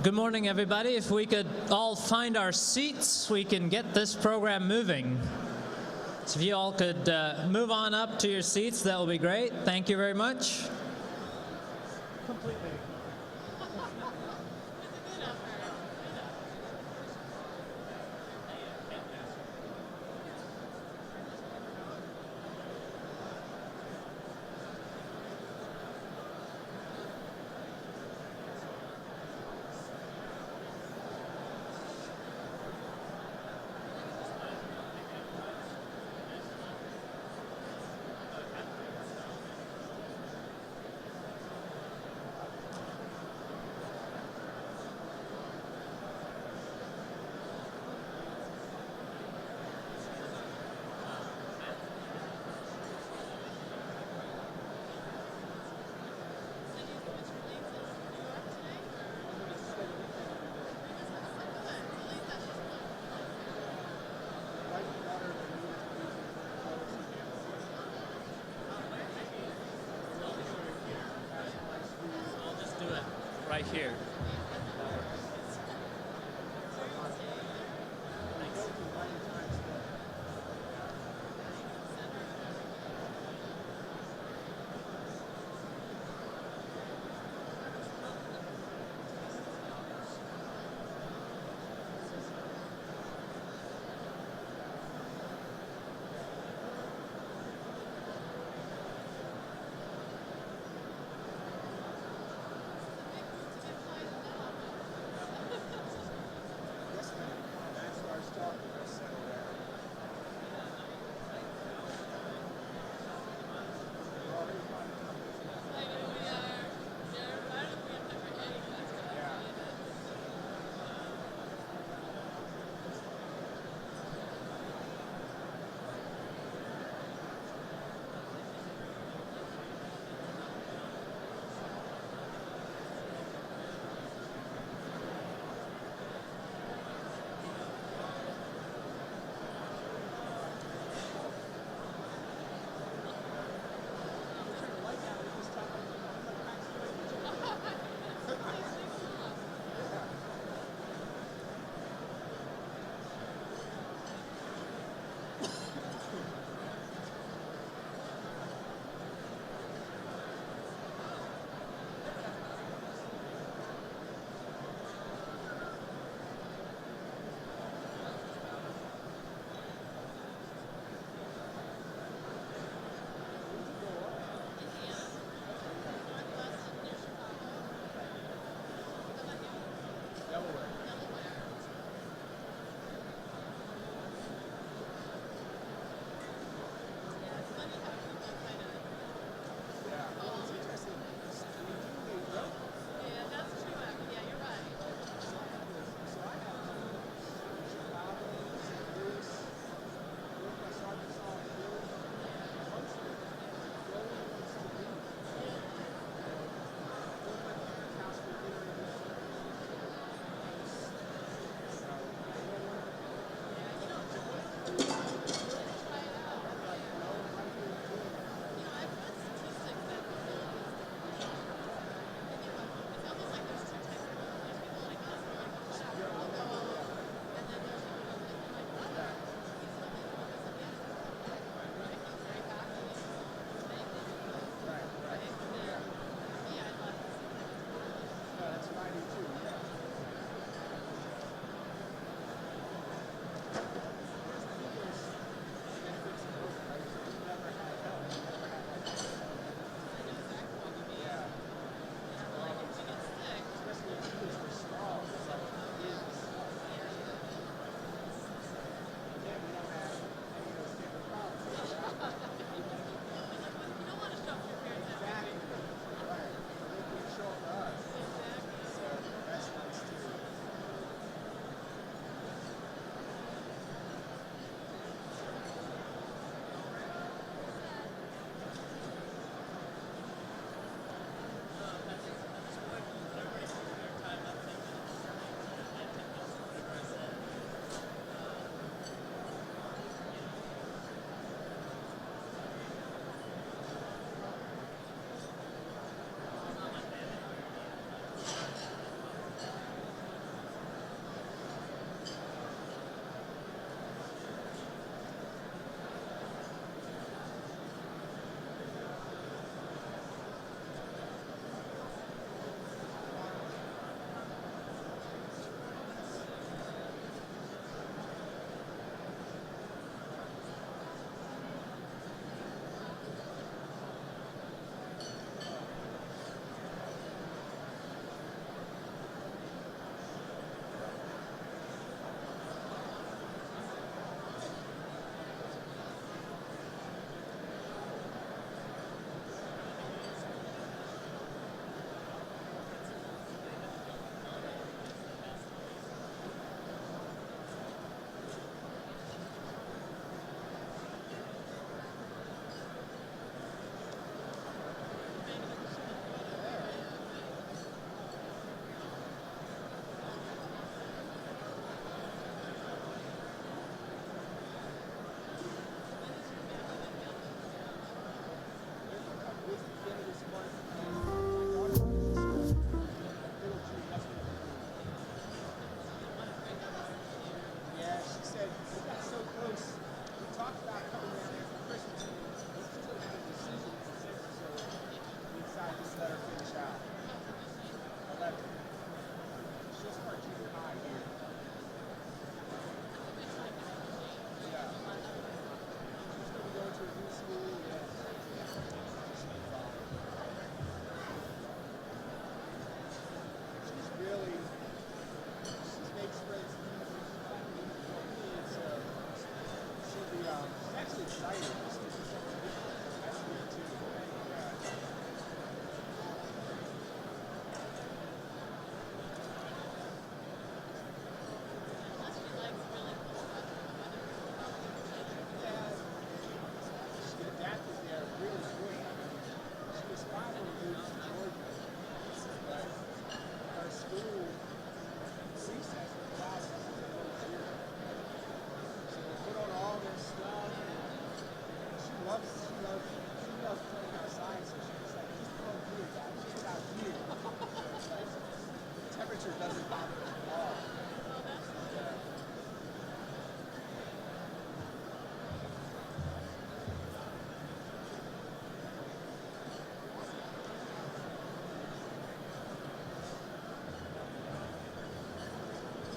Good morning, everybody. If we could all find our seats, we can get this program moving. So if you all could move on up to your seats, that will be great. Thank you very much. Completely. Right here.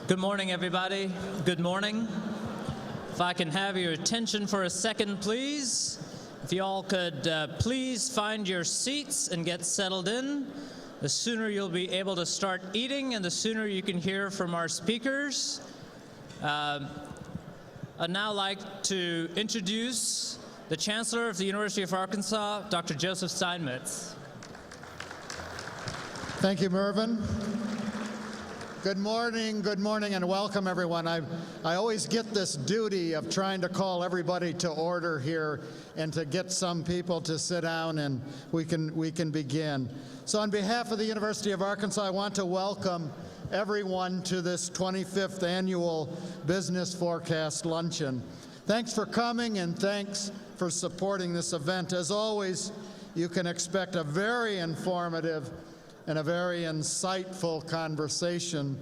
Good morning, everybody. Good morning. If I can have your attention for a second, please. If you all could please find your seats and get settled in. The sooner you'll be able to start eating and the sooner you can hear from our speakers. I'd now like to introduce the Chancellor of the University of Arkansas, Dr. Joseph Steinmetz. Thank you, Mervyn. Good morning, and welcome, everyone. I always get this duty of trying to call everybody to order here and to get some people to sit down, and we can begin. So on behalf of the University of Arkansas, I want to welcome everyone to this 25th Annual Business Forecast Luncheon. Thanks for coming, and thanks for supporting this event. As always, you can expect a very informative and a very insightful conversation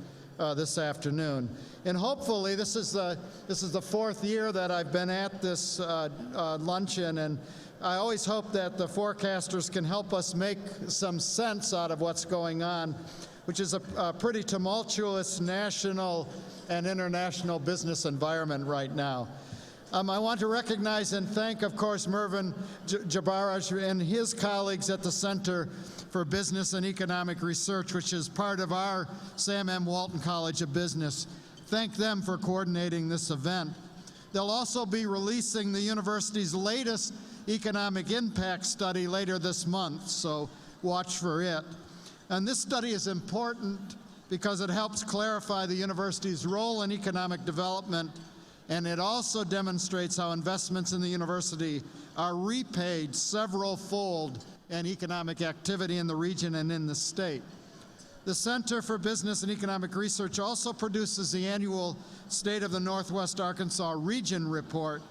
this afternoon. And hopefully, this is the fourth year that I've been at this luncheon, and I always hope that the forecasters can help us make some sense out of what's going on, which is a pretty tumultuous national and international business environment right now. I want to recognize and thank, of course, Mervyn Jabaraj and his colleagues at the Center for Business and Economic Research, which is part of our Sam M. Walton College of Business. Thank them for coordinating this event. They'll also be releasing the university's latest economic impact study later this month, so watch for it. And this study is important because it helps clarify the university's role in economic development, and it also demonstrates how investments in the university are repaid several-fold in economic activity in the region and in the state. The Center for Business and Economic Research also produces the annual State of the Northwest Arkansas Region Report,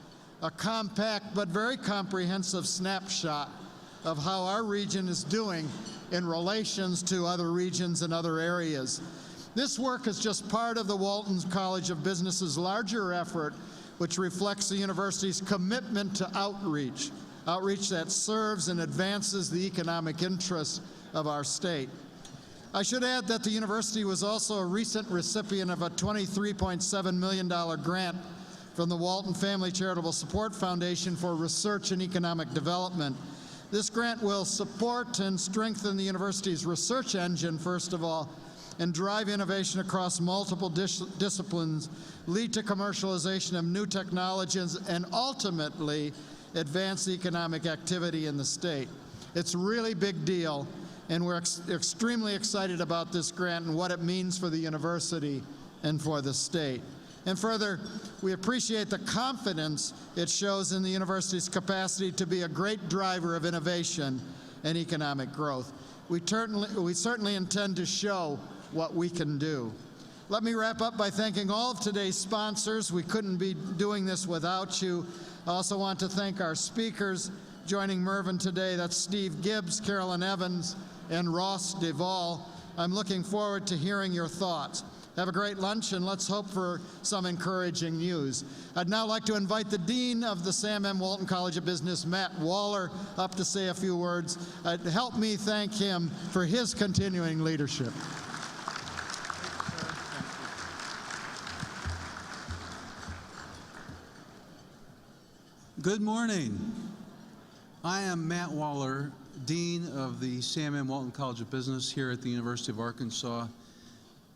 a compact but very comprehensive snapshot of how our region is doing in relations to other regions and other areas. This work is just part of the Walton College of Business's larger effort, which reflects the university's commitment to outreach that serves and advances the economic interests of our state. I should add that the university was also a recent recipient of a $23.7 million grant from the Walton Family Charitable Support Foundation for Research and Economic Development. This grant will support and strengthen the university's research engine, first of all, and drive innovation across multiple disciplines, lead to commercialization of new technologies, and ultimately advance economic activity in the state. It's a really big deal, and we're extremely excited about this grant and what it means for the university and for the state. And further, we appreciate the confidence it shows in the university's capacity to be a great driver of innovation and economic growth. We certainly intend to show what we can do. Let me wrap up by thanking all of today's sponsors. We couldn't be doing this without you. I also want to thank our speakers joining Mervyn today. That's Steve Gibbs, Carolyn Evans, and Ross Duvall. I'm looking forward to hearing your thoughts. Have a great lunch, and let's hope for some encouraging news. I'd now like to invite the Dean of the Sam M. Walton College of Business, Matt Waller, up to say a few words. Help me thank him for his continuing leadership. Good morning. I am Matt Waller, Dean of the Sam M. Walton College of Business here at the University of Arkansas.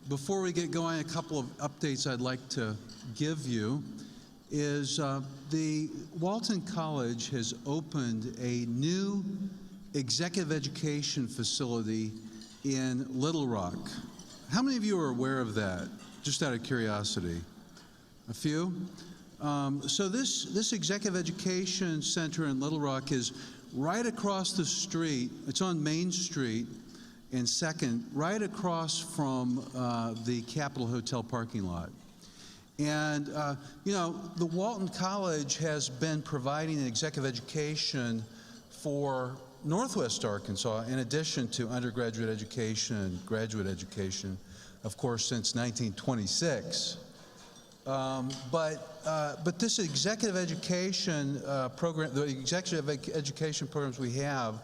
Before we get going, a couple of updates I'd like to give you. is the Walton College has opened a new executive education facility in Little Rock. How many of you are aware of that, just out of curiosity? A few? So this executive education center in Little Rock is right across the street. It's on Main Street and 2nd, right across from the Capitol Hotel parking lot. And, you know, the Walton College has been providing executive education for Northwest Arkansas in addition to undergraduate education and graduate education, of course, since 1926. But this executive education program, the executive education programs we have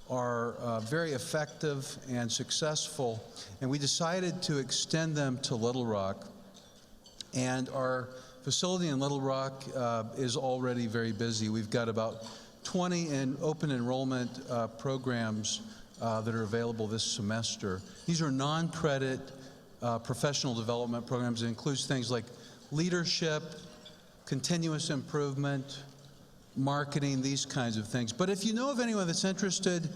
are very effective and successful, and we decided to extend them to Little Rock. And our facility in Little Rock is already very busy. We've got about 20 open enrollment programs that are available this semester. These are non-credit professional development programs. It includes things like leadership, continuous improvement, marketing, these kinds of things. But if you know of anyone that's interested,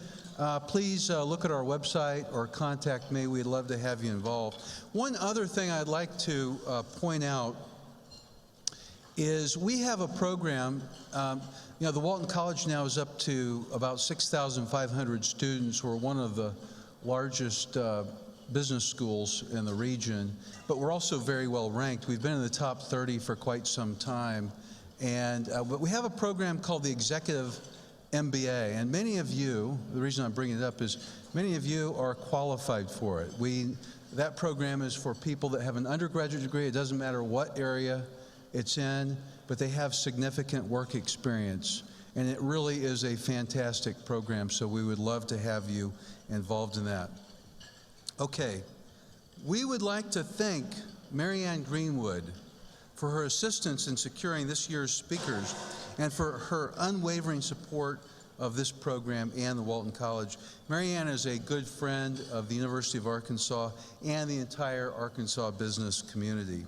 please look at our website or contact me. We'd love to have you involved. One other thing I'd like to point out is we have a program. You know, the Walton College now is up to about 6,500 students. We're one of the largest business schools in the region, but we're also very well ranked. We've been in the top 30 for quite some time. And but we have a program called the Executive MBA, and many of you, the reason I'm bringing it up is many of you are qualified for it. That program is for people that have an undergraduate degree. It doesn't matter what area it's in, but they have significant work experience. And it really is a fantastic program, so we would love to have you involved in that. Okay, we would like to thank Marianne Greenwood for her assistance in securing this year's speakers and for her unwavering support of this program and the Walton College. Marianne is a good friend of the University of Arkansas and the entire Arkansas business community.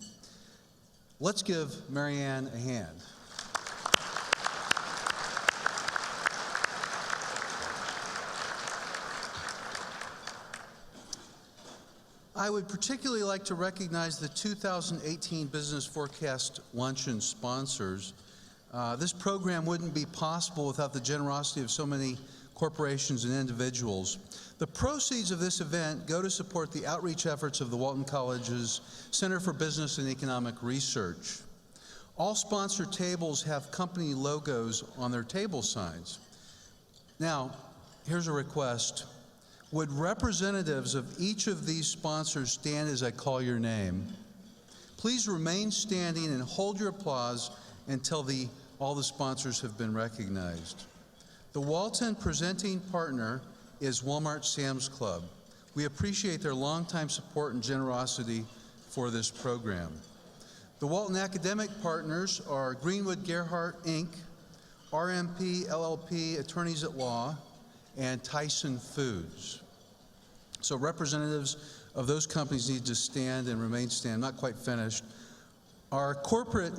Let's give Marianne a hand. I would particularly like to recognize the 2018 Business Forecast Luncheon sponsors. This program wouldn't be possible without the generosity of so many corporations and individuals. The proceeds of this event go to support the outreach efforts of the Walton College's Center for Business and Economic Research. All sponsored tables have company logos on their table signs. Now, here's a request. Would representatives of each of these sponsors stand as I call your name? Please remain standing and hold your applause until all the sponsors have been recognized. The Walton presenting partner is Walmart Sam's Club. We appreciate their longtime support and generosity for this program. The Walton academic partners are Greenwood Gerhardt, Inc., RMP LLP, Attorneys at Law, and Tyson Foods. So representatives of those companies need to stand and remain standing. Not quite finished. Our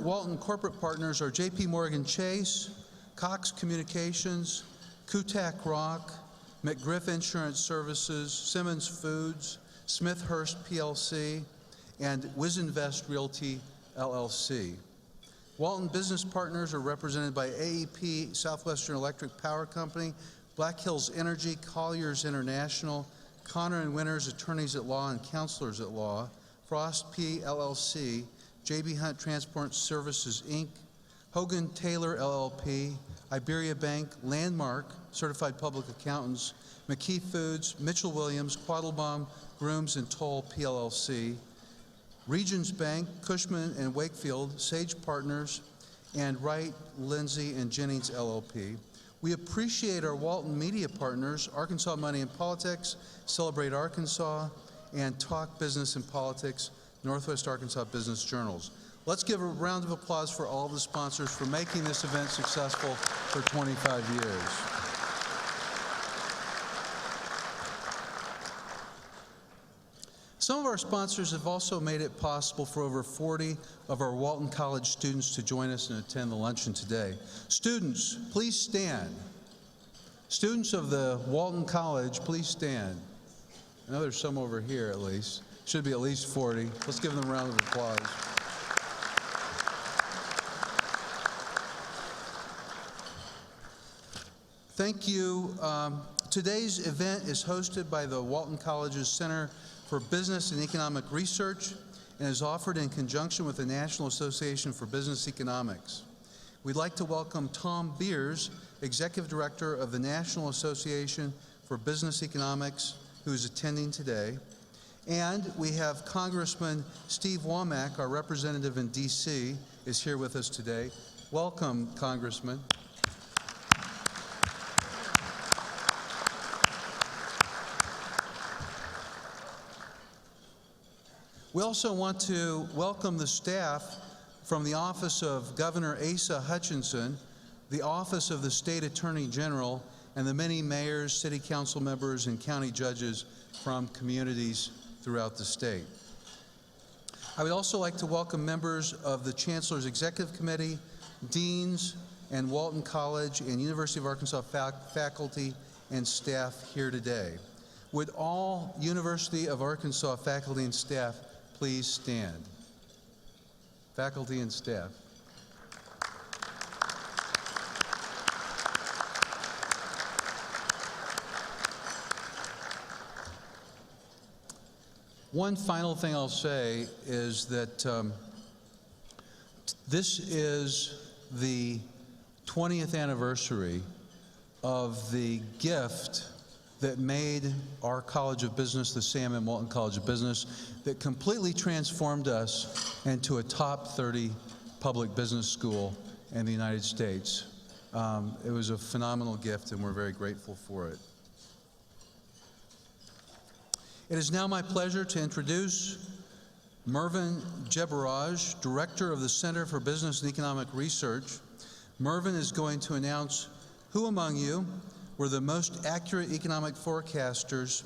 Walton corporate partners are JP Morgan Chase, Cox Communications, Kutak Rock, McGriff Insurance Services, Simmons Foods, Smithhurst PLC, and Wizinvest Realty LLC. Walton business partners are represented by AEP, Southwestern Electric Power Company, Black Hills Energy, Colliers International, Connor and Winters Attorneys at Law and Counselors at Law, Frost P LLC, J.B. Hunt Transport Services Inc., Hogan Taylor LLP, Iberia Bank, Landmark, Certified Public Accountants, McKee Foods, Mitchell Williams, Quattlebaum, Grooms and Toll PLLC, Regions Bank, Cushman and Wakefield, Sage Partners, and Wright, Lindsay and Jennings LLP. We appreciate our Walton media partners, Arkansas Money and Politics, Celebrate Arkansas, and Talk Business and Politics, Northwest Arkansas Business Journals. Let's give a round of applause for all of the sponsors for making this event successful for 25 years. Some of our sponsors have also made it possible for over 40 of our Walton College students to join us and attend the luncheon today. Students, please stand. Students of the Walton College, please stand. I know there's some over here at least. Should be at least 40. Let's give them a round of applause. Thank you. Today's event is hosted by the Walton College's Center for Business and Economic Research and is offered in conjunction with the National Association for Business Economics. We'd like to welcome Tom Beers, Executive Director of the National Association for Business Economics, who is attending today. And we have Congressman Steve Womack, our representative in D.C., is here with us today. Welcome, Congressman. We also want to welcome the staff from the Office of Governor Asa Hutchinson, the Office of the State Attorney General, and the many mayors, city council members, and county judges from communities throughout the state. I would also like to welcome members of the Chancellor's Executive Committee, deans, and Walton College and University of Arkansas faculty and staff here today. Would all University of Arkansas faculty and staff please stand? Faculty and staff. One final thing I'll say is that this is the 20th anniversary of the gift that made our College of Business, the Sam M. Walton College of Business, that completely transformed us into a top 30 public business school in the United States. It was a phenomenal gift, and we're very grateful for it. It is now my pleasure to introduce Mervyn Jebaraj, Director of the Center for Business and Economic Research. Mervyn is going to announce who among you were the most accurate economic forecasters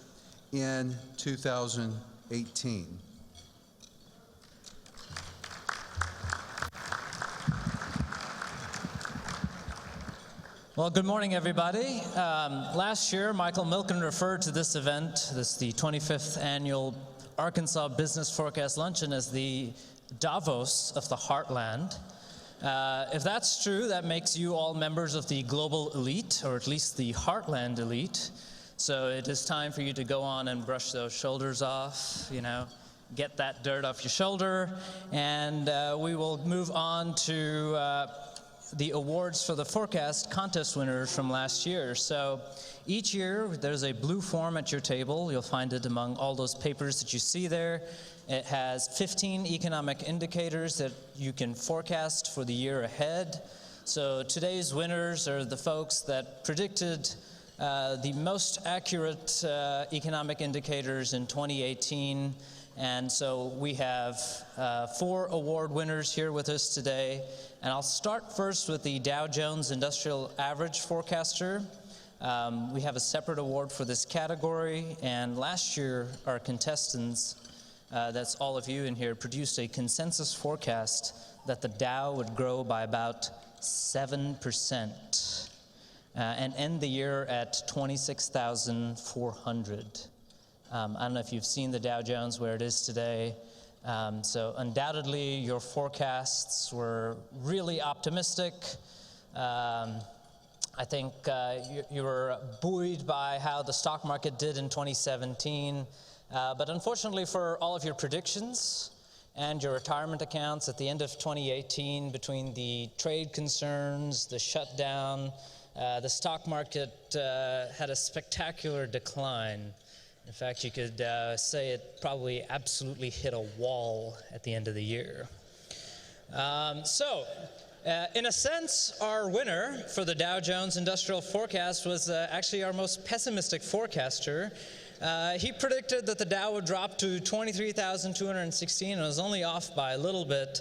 in 2018. Well, good morning, everybody. Last year, Michael Milken referred to this event, the 25th annual Arkansas Business Forecast Luncheon, as the Davos of the Heartland. If that's true, that makes you all members of the global elite, or at least the Heartland elite. So it is time for you to go on and brush those shoulders off, get that dirt off your shoulder, and we will move on to the awards for the forecast contest winners from last year. So each year, there's a blue form at your table. You'll find it among all those papers that you see there. It has 15 economic indicators that you can forecast for the year ahead. So today's winners are the folks that predicted the most accurate economic indicators in 2018. And so we have 4 award winners here with us today. And I'll start first with the Dow Jones Industrial Average Forecaster. We have a separate award for this category. And last year, our contestants, that's all of you in here, produced a consensus forecast that the Dow would grow by about 7% and end the year at 26,400. I don't know if you've seen the Dow Jones where it is today. So undoubtedly, your forecasts were really optimistic. I think you were buoyed by how the stock market did in 2017. But unfortunately for all of your predictions and your retirement accounts at the end of 2018, between the trade concerns, the shutdown, the stock market had a spectacular decline. In fact, you could say it probably absolutely hit a wall at the end of the year. In a sense, our winner for the Dow Jones Industrial Forecast was actually our most pessimistic forecaster. He predicted that the Dow would drop to 23,216 and was only off by a little bit.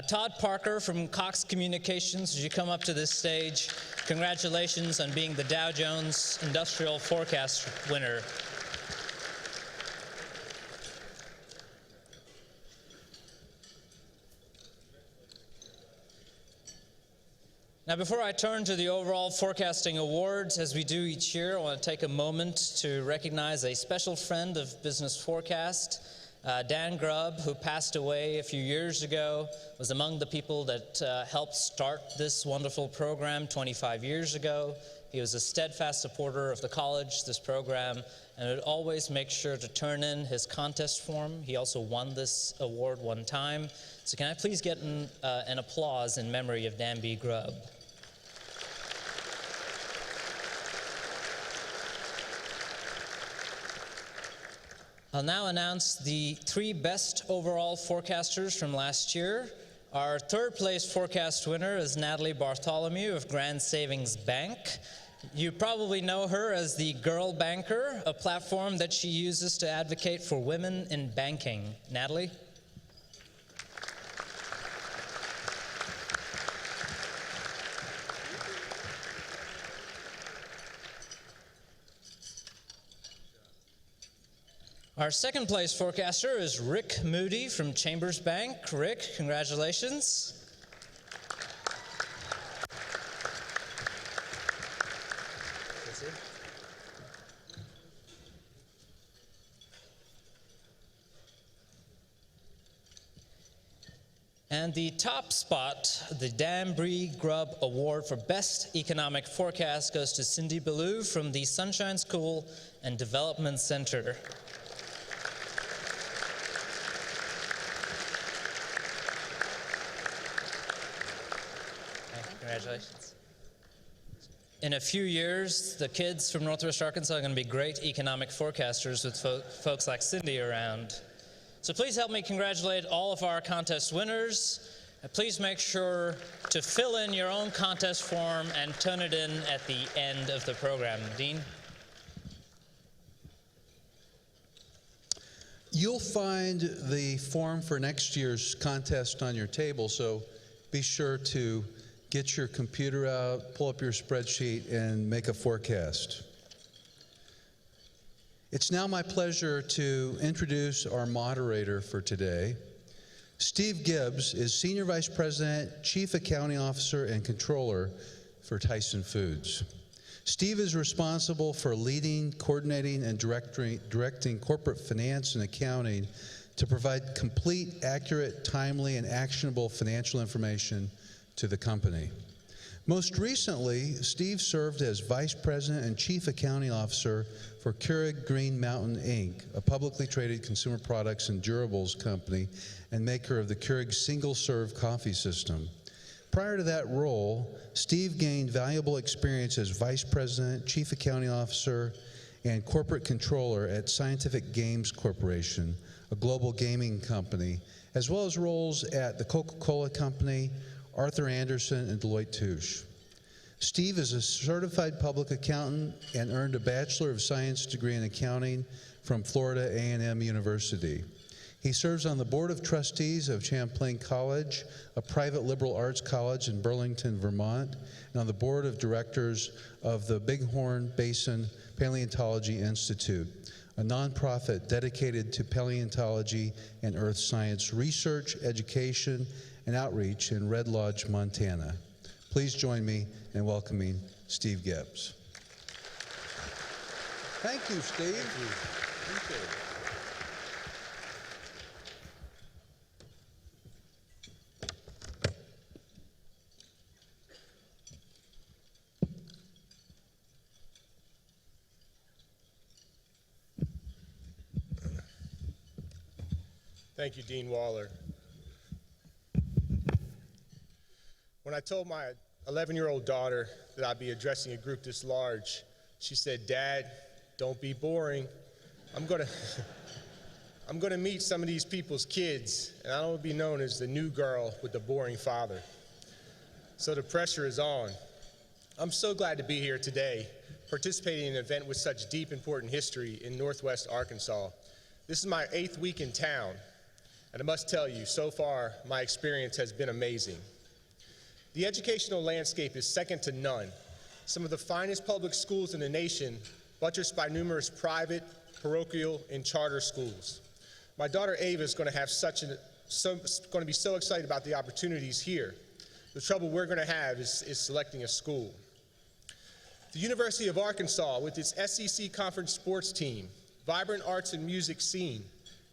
Todd Parker from Cox Communications, would you come up to this stage? Congratulations on being the Dow Jones Industrial Forecast winner. Now, before I turn to the overall forecasting awards, as we do each year, I want to take a moment to recognize a special friend of Business Forecast. Dan Grubb, who passed away a few years ago, was among the people that helped start this wonderful program 25 years ago. He was a steadfast supporter of the college, this program, and would always make sure to turn in his contest form. He also won this award one time. So can I please get an applause in memory of Dan B. Grubb? I'll now announce the 3 best overall forecasters from last year. Our third place forecast winner is Natalie Bartholomew of Grand Savings Bank. You probably know her as the Girl Banker, a platform that she uses to advocate for women in banking. Natalie? Our second place forecaster is Rick Moody from Chambers Bank. Rick, congratulations. And the top spot, the Dan B. Grubb Award for Best Economic Forecast, goes to Cindy Ballou from the Sunshine School and Development Center. Congratulations. In a few years, the kids from Northwest Arkansas are going to be great economic forecasters with folks like Cindy around. So please help me congratulate all of our contest winners. Please make sure to fill in your own contest form and turn it in at the end of the program. Dean? You'll find the form for next year's contest on your table, so be sure to get your computer out, pull up your spreadsheet, and make a forecast. It's now my pleasure to introduce our moderator for today. Steve Gibbs is Senior Vice President, Chief Accounting Officer, and Controller for Tyson Foods. Steve is responsible for leading, coordinating, and directing corporate finance and accounting to provide complete, accurate, timely, and actionable financial information to the company. Most recently, Steve served as Vice President and Chief Accounting Officer for Keurig Green Mountain, Inc., a publicly traded consumer products and durables company and maker of the Keurig single-serve coffee system. Prior to that role, Steve gained valuable experience as Vice President, Chief Accounting Officer, and Corporate Controller at Scientific Games Corporation, a global gaming company, as well as roles at the Coca-Cola Company, Arthur Andersen, and Deloitte Touche. Steve is a certified public accountant and earned a Bachelor of Science degree in accounting from Florida A&M University. He serves on the Board of Trustees of Champlain College, a private liberal arts college in Burlington, Vermont, and on the Board of Directors of the Bighorn Basin Paleontology Institute, a nonprofit dedicated to paleontology and earth science research, education, and outreach in Red Lodge, Montana. Please join me in welcoming Steve Gibbs. Thank you, Steve. Thank you. Thank you, Dean Waller. When I told my 11-year-old daughter that I'd be addressing a group this large, she said, "Dad, don't be boring. I'm gonna meet some of these people's kids, and I don't want to be known as the new girl with the boring father." So the pressure is on. I'm so glad to be here today, participating in an event with such deep, important history in Northwest Arkansas. This is my 8th week in town, and I must tell you, so far, my experience has been amazing. The educational landscape is second to none. Some of the finest public schools in the nation, buttressed by numerous private, parochial, and charter schools. My daughter Ava is going to be so excited about the opportunities here. The trouble we're going to have is selecting a school. The University of Arkansas, with its SEC Conference sports team, vibrant arts and music scene,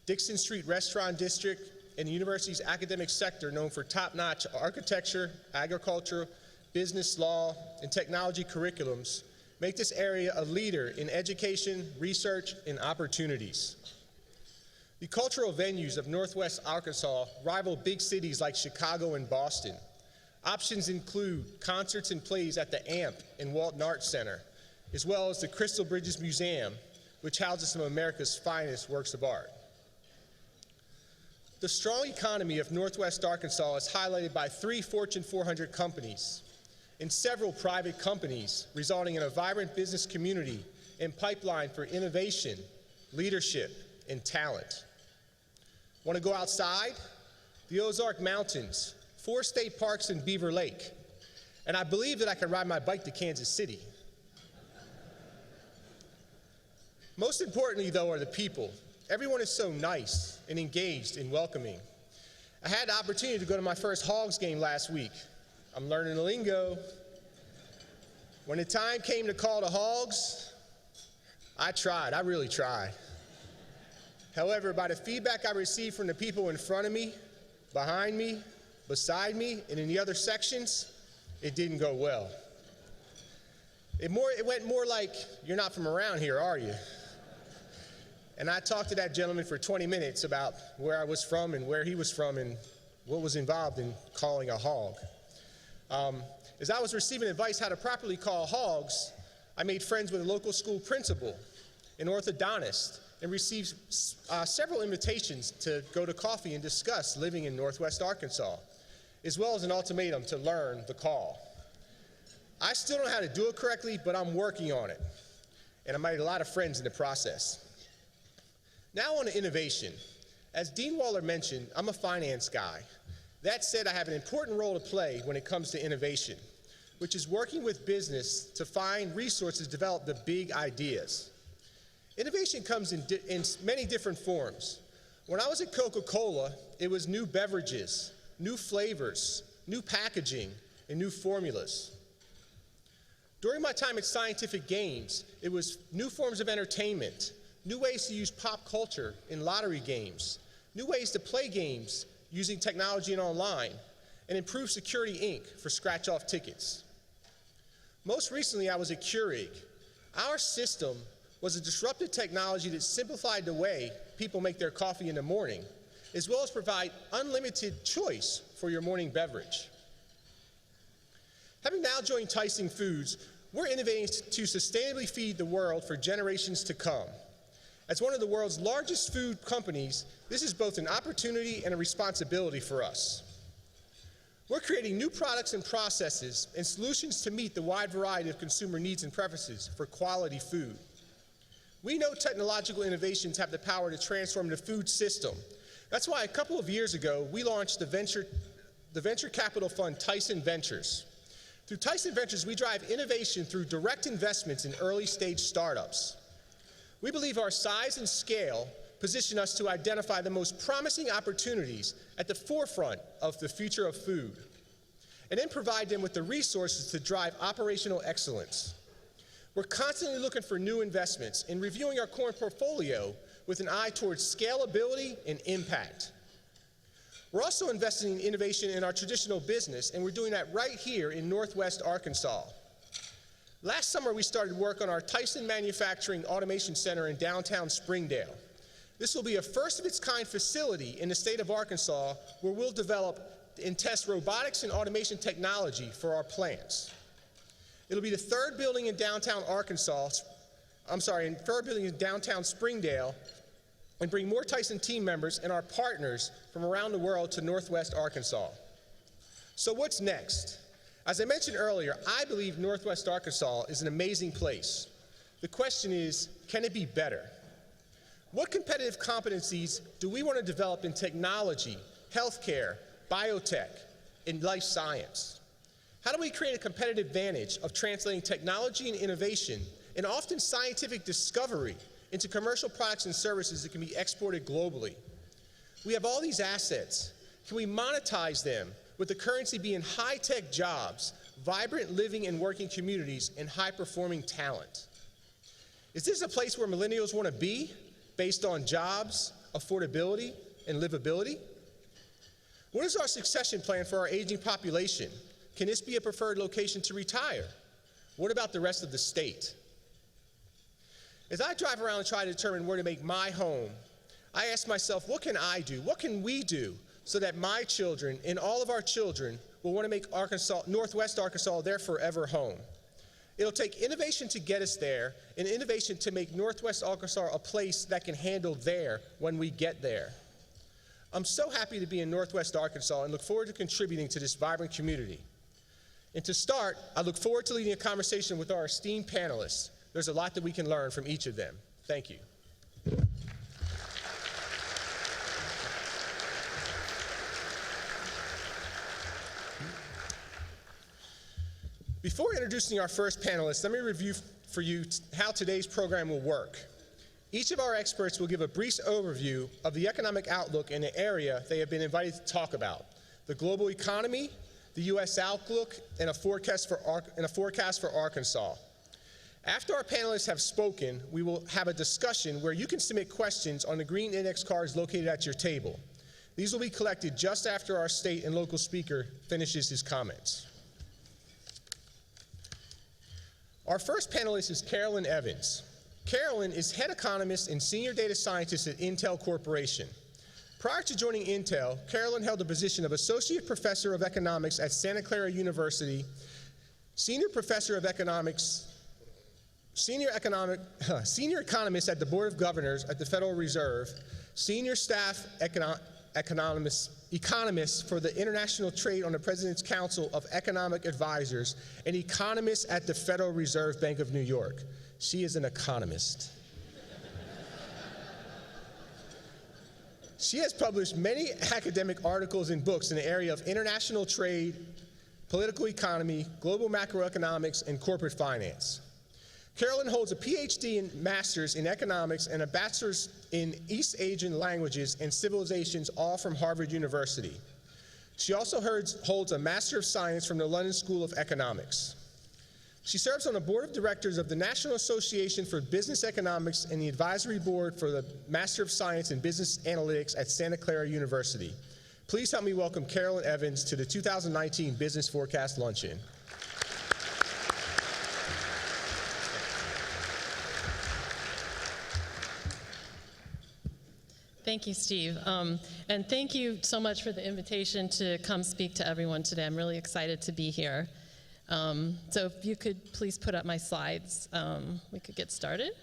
Dixon Street Restaurant District, and the university's academic sector known for top-notch architecture, agriculture, business, law, and technology curriculums, make this area a leader in education, research, and opportunities. The cultural venues of Northwest Arkansas rival big cities like Chicago and Boston. Options include concerts and plays at the AMP and Walton Arts Center, as well as the Crystal Bridges Museum, which houses some of America's finest works of art. The strong economy of Northwest Arkansas is highlighted by 3 Fortune 400 companies and several private companies, resulting in a vibrant business community and pipeline for innovation, leadership, and talent. Want to go outside? The Ozark Mountains, 4 state parks, and Beaver Lake. And I believe that I can ride my bike to Kansas City. Most importantly, though, are the people. Everyone is so nice and engaged and welcoming. I had the opportunity to go to my first Hogs game last week. I'm learning the lingo. When the time came to call the Hogs, I really tried. However, by the feedback I received from the people in front of me, behind me, beside me, and in the other sections, it didn't go well. It went more like, "You're not from around here, are you?" And I talked to that gentleman for 20 minutes about where I was from and where he was from and what was involved in calling a hog. As I was receiving advice how to properly call hogs, I made friends with a local school principal, an orthodontist, and received several invitations to go to coffee and discuss living in Northwest Arkansas, as well as an ultimatum to learn the call. I still don't know how to do it correctly, but I'm working on it, and I made a lot of friends in the process. Now on to innovation. As Dean Waller mentioned, I'm a finance guy. That said, I have an important role to play when it comes to innovation, which is working with business to find resources to develop the big ideas. Innovation comes in many different forms. When I was at Coca-Cola, it was new beverages, new flavors, new packaging, and new formulas. During my time at Scientific Games, it was new forms of entertainment, new ways to use pop culture in lottery games, new ways to play games using technology and online, and improved Security Inc. for scratch-off tickets. Most recently, I was at Keurig. Our system was a disruptive technology that simplified the way people make their coffee in the morning, as well as provide unlimited choice for your morning beverage. Having now joined Tyson Foods, we're innovating to sustainably feed the world for generations to come. As one of the world's largest food companies, this is both an opportunity and a responsibility for us. We're creating new products and processes and solutions to meet the wide variety of consumer needs and preferences for quality food. We know technological innovations have the power to transform the food system. That's why a couple of years ago, we launched the venture capital fund Tyson Ventures. Through Tyson Ventures, we drive innovation through direct investments in early-stage startups. We believe our size and scale position us to identify the most promising opportunities at the forefront of the future of food, and then provide them with the resources to drive operational excellence. We're constantly looking for new investments and reviewing our current portfolio with an eye towards scalability and impact. We're also investing in innovation in our traditional business, and we're doing that right here in Northwest Arkansas. Last summer, we started work on our Tyson Manufacturing Automation Center in downtown Springdale. This will be a first-of-its-kind facility in the state of Arkansas where we'll develop and test robotics and automation technology for our plants. It'll be the third building in downtown Springdale, and bring more Tyson team members and our partners from around the world to Northwest Arkansas. So what's next? As I mentioned earlier, I believe Northwest Arkansas is an amazing place. The question is, can it be better? What competitive competencies do we want to develop in technology, healthcare, biotech, and life science? How do we create a competitive advantage of translating technology and innovation, and often scientific discovery, into commercial products and services that can be exported globally? We have all these assets. Can we monetize them with the currency being high-tech jobs, vibrant living and working communities, and high-performing talent. Is this a place where millennials want to be, based on jobs, affordability, and livability? What is our succession plan for our aging population? Can this be a preferred location to retire? What about the rest of the state? As I drive around and try to determine where to make my home, I ask myself, what can I do? What can we do so that my children and all of our children will want to make Northwest Arkansas their forever home? It'll take innovation to get us there, and innovation to make Northwest Arkansas a place that can handle there when we get there. I'm so happy to be in Northwest Arkansas and look forward to contributing to this vibrant community. And to start, I look forward to leading a conversation with our esteemed panelists. There's a lot that we can learn from each of them. Thank you. Before introducing our first panelist, let me review for you how today's program will work. Each of our experts will give a brief overview of the economic outlook in the area they have been invited to talk about: the global economy, the U.S. outlook, and a forecast for Arkansas. After our panelists have spoken, we will have a discussion where you can submit questions on the green index cards located at your table. These will be collected just after our state and local speaker finishes his comments. Our first panelist is Carolyn Evans. Carolyn is head economist and senior data scientist at Intel Corporation. Prior to joining Intel, Carolyn held the position of associate professor of economics at Santa Clara University, senior economist at the Board of Governors at the Federal Reserve, senior staff economist for the International Trade on the President's Council of Economic Advisors, and economist at the Federal Reserve Bank of New York. She is an economist. She has published many academic articles and books in the area of international trade, political economy, global macroeconomics, and corporate finance. Carolyn holds a PhD and master's in economics and a bachelor's in East Asian languages and civilizations, all from Harvard University. She also holds a Master of Science from the London School of Economics. She serves on the board of directors of the National Association for Business Economics and the advisory board for the Master of Science in Business Analytics at Santa Clara University. Please help me welcome Carolyn Evans to the 2019 Business Forecast Luncheon. Thank you, Steve. And thank you so much for the invitation to come speak to everyone today. I'm really excited to be here. So if you could please put up my slides, we could get started.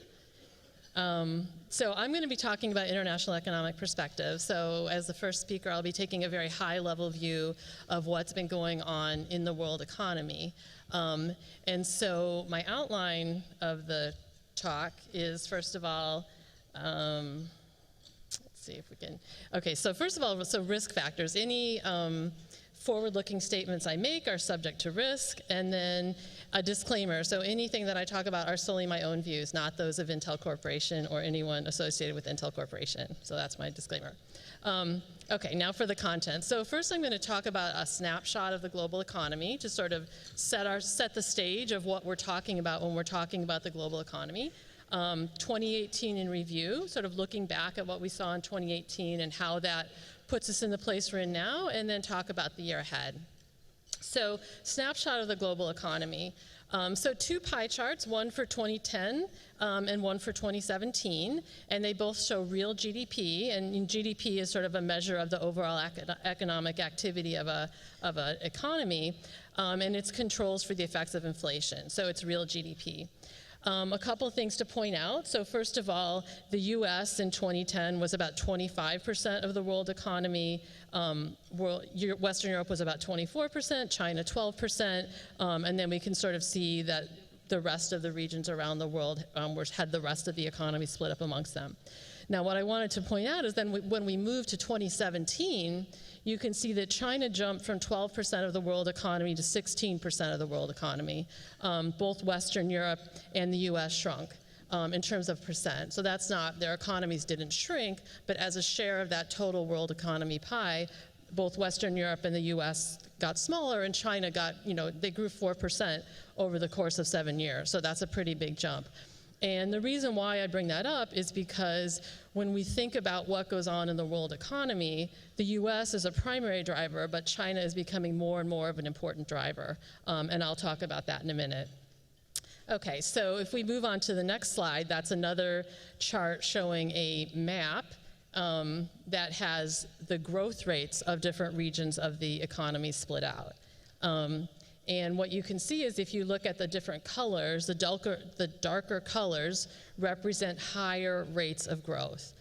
So I'm going to be talking about international economic perspective. So as the first speaker, I'll be taking a very high-level view of what's been going on in the world economy. And so my outline of the talk is, first of all, see if we can. Okay, so first of all, so risk factors. Any forward-looking statements I make are subject to risk, and then a disclaimer. So anything that I talk about are solely my own views, not those of Intel Corporation or anyone associated with Intel Corporation. So that's my disclaimer. Okay, now for the content. So first I'm going to talk about a snapshot of the global economy to sort of set the stage of what we're talking about when we're talking about the global economy. 2018 in review, sort of looking back at what we saw in 2018 and how that puts us in the place we're in now, and then talk about the year ahead. So, snapshot of the global economy. So two pie charts, one for 2010 and one for 2017, and they both show real GDP, and GDP is sort of a measure of the overall economic activity of an economy, and it's controls for the effects of inflation, so it's real GDP. A couple things to point out. So first of all, the US in 2010 was about 25% of the world economy. Western Europe was about 24%, China 12%, and then we can sort of see that the rest of the regions around the world had the rest of the economy split up amongst them. Now, what I wanted to point out is then when we moved to 2017, you can see that China jumped from 12% of the world economy to 16% of the world economy. Both Western Europe and the US shrunk in terms of percent. So that's not, their economies didn't shrink, but as a share of that total world economy pie, both Western Europe and the US got smaller, and China got, they grew 4% over the course of 7 years. So that's a pretty big jump. And the reason why I bring that up is because when we think about what goes on in the world economy, the US is a primary driver, but China is becoming more and more of an important driver. And I'll talk about that in a minute. Okay, so if we move on to the next slide, that's another chart showing a map that has the growth rates of different regions of the economy split out. And what you can see is if you look at the different colors, the darker colors represent higher rates of growth.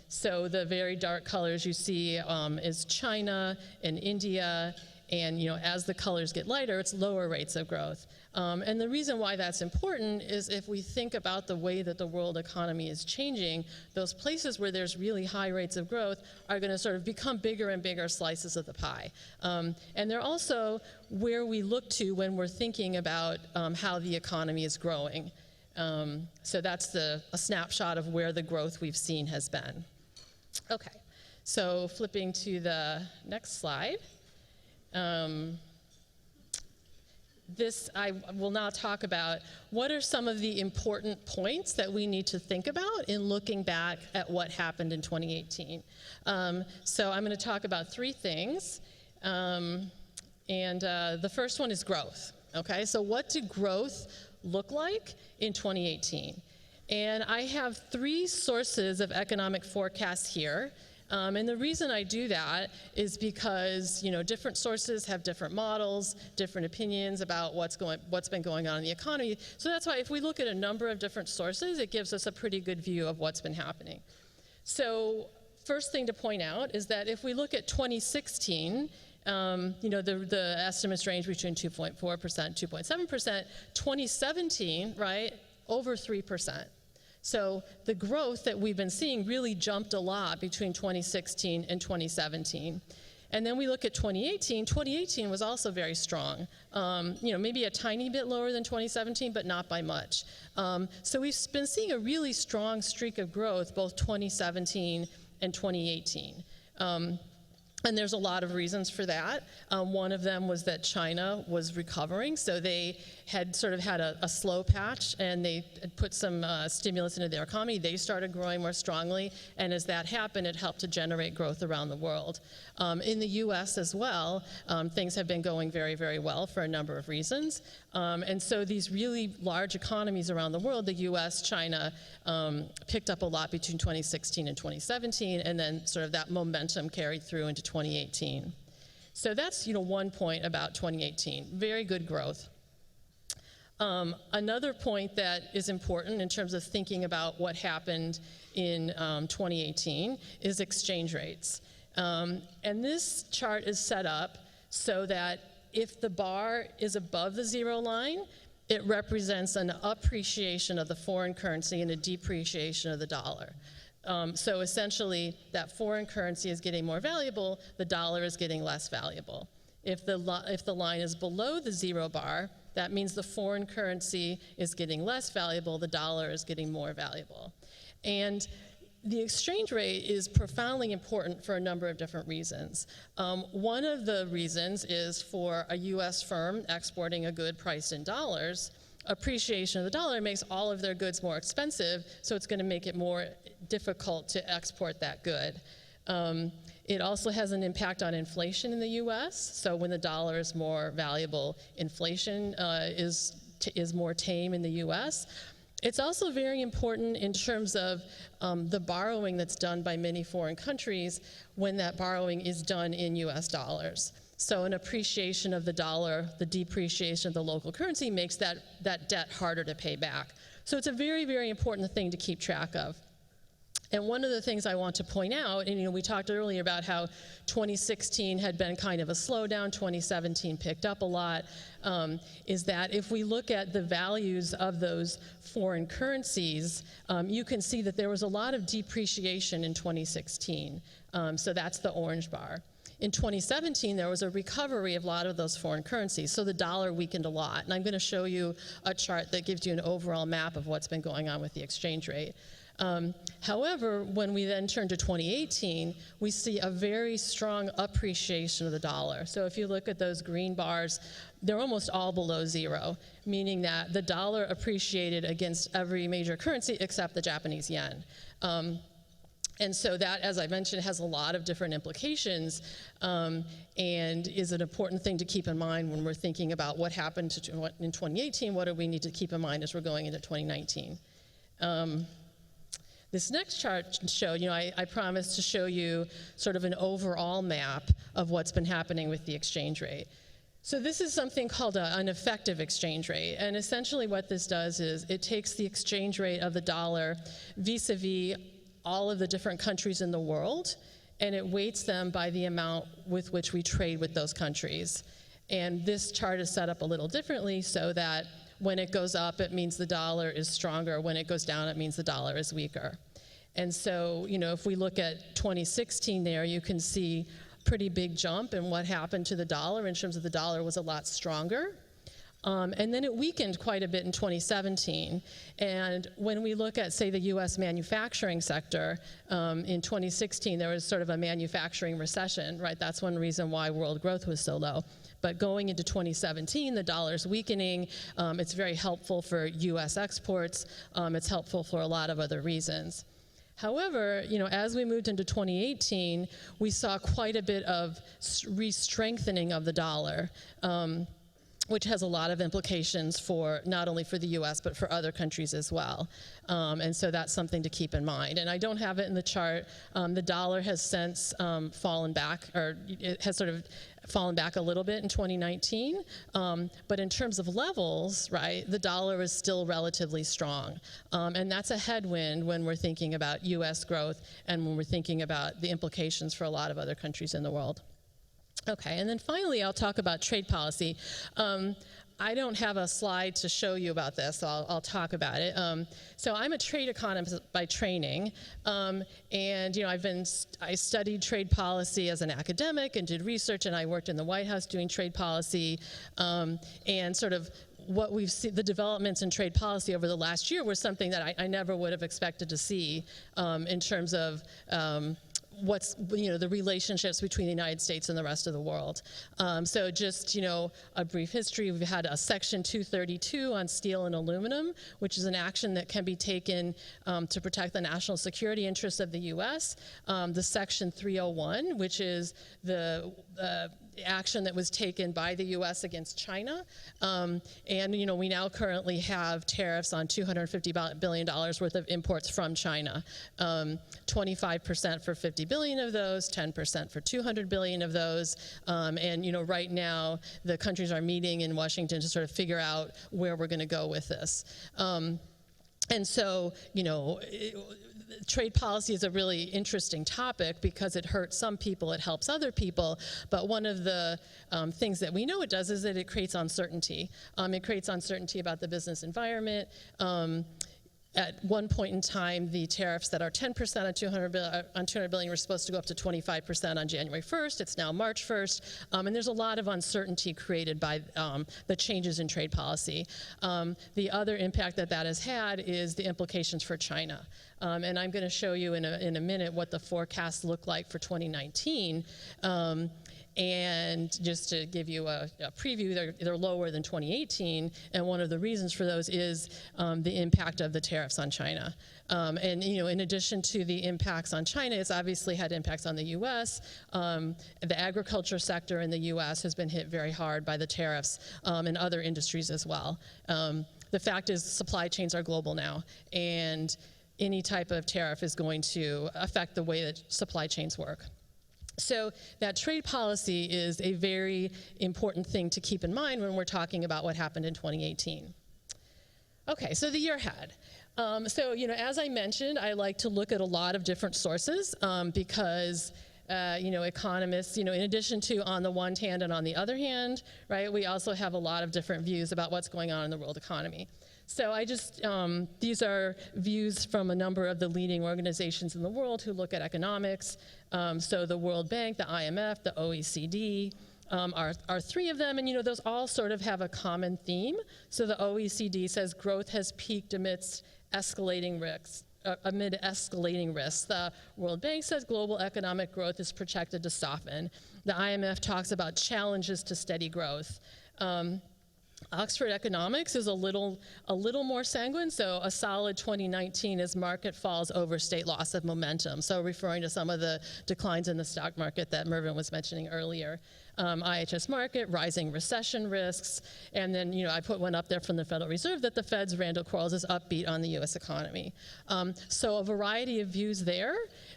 So the very dark colors you see is China and India, and as the colors get lighter, it's lower rates of growth. And the reason why that's important is if we think about the way that the world economy is changing, those places where there's really high rates of growth are going to sort of become bigger and bigger slices of the pie. And they're also where we look to when we're thinking about how the economy is growing. So that's a snapshot of where the growth we've seen has been. Okay, so flipping to the next slide. I will now talk about what are some of the important points that we need to think about in looking back at what happened in 2018. So I'm going to talk about 3 things, and the first one is growth. Okay, so what did growth look like in 2018? And I have 3 sources of economic forecasts here. And the reason I do that is because different sources have different models, different opinions about what's been going on in the economy. So that's why if we look at a number of different sources, it gives us a pretty good view of what's been happening. So first thing to point out is that if we look at 2016, the estimates range between 2.4%, 2.7%. 2017, right, over 3%. So the growth that we've been seeing really jumped a lot between 2016 and 2017. And then we look at 2018. 2018 was also very strong. Maybe a tiny bit lower than 2017, but not by much. So we've been seeing a really strong streak of growth, both 2017 and 2018. And there's a lot of reasons for that. One of them was that China was recovering, so they had sort of had a slow patch, and they had put some stimulus into their economy. They started growing more strongly, and as that happened, it helped to generate growth around the world. In the US as well, things have been going very, very well for a number of reasons. And so these really large economies around the world, the US, China, picked up a lot between 2016 and 2017, and then sort of that momentum carried through into 2018. So that's one point about 2018, very good growth. Another point that is important in terms of thinking about what happened in 2018 is exchange rates. And this chart is set up so that if the bar is above the 0 line, it represents an appreciation of the foreign currency and a depreciation of the dollar. So essentially, that foreign currency is getting more valuable, the dollar is getting less valuable. If the line is below the 0 bar, that means the foreign currency is getting less valuable, the dollar is getting more valuable. And the exchange rate is profoundly important for a number of different reasons. One of the reasons is for a US firm exporting a good priced in dollars, appreciation of the dollar makes all of their goods more expensive, so it's going to make it more difficult to export that good. It also has an impact on inflation in the US, so when the dollar is more valuable, inflation is more tame in the US. It's also very important in terms of the borrowing that's done by many foreign countries when that borrowing is done in US dollars. So an appreciation of the dollar, the depreciation of the local currency makes that debt harder to pay back. So it's a very, very important thing to keep track of. And one of the things I want to point out, and we talked earlier about how 2016 had been kind of a slowdown, 2017 picked up a lot, is that if we look at the values of those foreign currencies, you can see that there was a lot of depreciation in 2016. So that's the orange bar. In 2017, there was a recovery of a lot of those foreign currencies, so the dollar weakened a lot. And I'm going to show you a chart that gives you an overall map of what's been going on with the exchange rate. However, when we then turn to 2018, we see a very strong appreciation of the dollar. So if you look at those green bars, they're almost all below zero, meaning that the dollar appreciated against every major currency except the Japanese yen. And so that, as I mentioned, has a lot of different implications and is an important thing to keep in mind when we're thinking about what happened in 2018, what do we need to keep in mind as we're going into 2019. This next chart showed, I promised to show you sort of an overall map of what's been happening with the exchange rate. So this is something called an effective exchange rate, and essentially what this does is it takes the exchange rate of the dollar vis-a-vis all of the different countries in the world, and it weights them by the amount with which we trade with those countries. And this chart is set up a little differently so that when it goes up, it means the dollar is stronger. When it goes down, it means the dollar is weaker. And so, if we look at 2016 there, you can see a pretty big jump in what happened to the dollar in terms of the dollar was a lot stronger. And then it weakened quite a bit in 2017. And when we look at, say, the US manufacturing sector, in 2016, there was sort of a manufacturing recession, right? That's one reason why world growth was so low. But going into 2017, the dollar's weakening. It's very helpful for US exports. It's helpful for a lot of other reasons. However, as we moved into 2018, we saw quite a bit of re-strengthening of the dollar. Which has a lot of implications for not only for the US, but for other countries as well. And so that's something to keep in mind. And I don't have it in the chart. The dollar has since fallen back, or it has sort of fallen back a little bit in 2019. But in terms of levels, right, the dollar is still relatively strong. And that's a headwind when we're thinking about US growth and when we're thinking about the implications for a lot of other countries in the world. Okay, and then finally, I'll talk about trade policy. I don't have a slide to show you about this, so I'll talk about it. So I'm a trade economist by training, and I studied trade policy as an academic and did research, and I worked in the White House doing trade policy, and sort of what we've seen, the developments in trade policy over the last year were something that I never would have expected to see in terms of what's the relationships between the United States and the rest of the world. So just a brief history. We've had a Section 232 on steel and aluminum, which is an action that can be taken to protect the national security interests of the U.S. The Section 301, which is the action that was taken by the U.S. against China. And we now currently have tariffs on $250 billion worth of imports from China. 25% for 50 billion of those, 10% for 200 billion of those. And right now, the countries are meeting in Washington to sort of figure out where we're going to go with this. And so, trade policy is a really interesting topic because it hurts some people, it helps other people, but one of the things that we know it does is that it creates uncertainty. It creates uncertainty about the business environment. At one point in time, the tariffs that are 10% on 200 billion were supposed to go up to 25% on January 1st. It's now March 1st. And there's a lot of uncertainty created by the changes in trade policy. The other impact that has had is the implications for China. And I'm going to show you in a minute what the forecasts look like for 2019. And just to give you a preview, they're lower than 2018, and one of the reasons for those is the impact of the tariffs on China. And in addition to the impacts on China, it's obviously had impacts on the U.S. The agriculture sector in the U.S. has been hit very hard by the tariffs, and other industries as well. The fact is, supply chains are global now, and any type of tariff is going to affect the way that supply chains work. So that trade policy is a very important thing to keep in mind when we're talking about what happened in 2018. Okay, so the year ahead. So as I mentioned, I like to look at a lot of different sources because economists, in addition to on the one hand and on the other hand, right, we also have a lot of different views about what's going on in the world economy. So these are views from a number of the leading organizations in the world who look at economics. So the World Bank, the IMF, the OECD are three of them, and those all sort of have a common theme. So the OECD says growth has peaked amidst escalating amid escalating risks. The World Bank says global economic growth is projected to soften. The IMF talks about challenges to steady growth. Oxford Economics is a little more sanguine, so a solid 2019 as market falls overstate loss of momentum. So referring to some of the declines in the stock market that Mervyn was mentioning earlier. IHS Markit, rising recession risks, and then I put one up there from the Federal Reserve that the Fed's Randall Quarles is upbeat on the U.S. economy. So a variety of views there,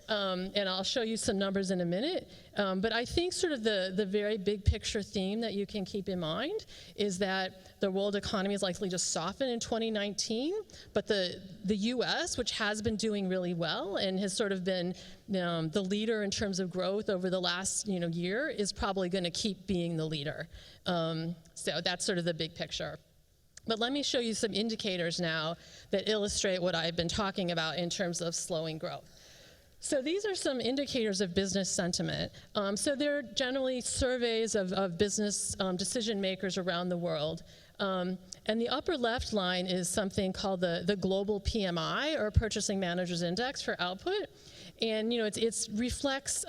and I'll show you some numbers in a minute. But I think sort of the very big picture theme that you can keep in mind is that the world economy is likely to soften in 2019, but the U.S., which has been doing really well and has sort of been the leader in terms of growth over the last year, is probably going to keep being the leader. So that's sort of the big picture. But let me show you some indicators now that illustrate what I've been talking about in terms of slowing growth. So these are some indicators of business sentiment. So they're generally surveys of business decision makers around the world. And the upper left line is something called the global PMI, or Purchasing Managers Index for output. And it reflects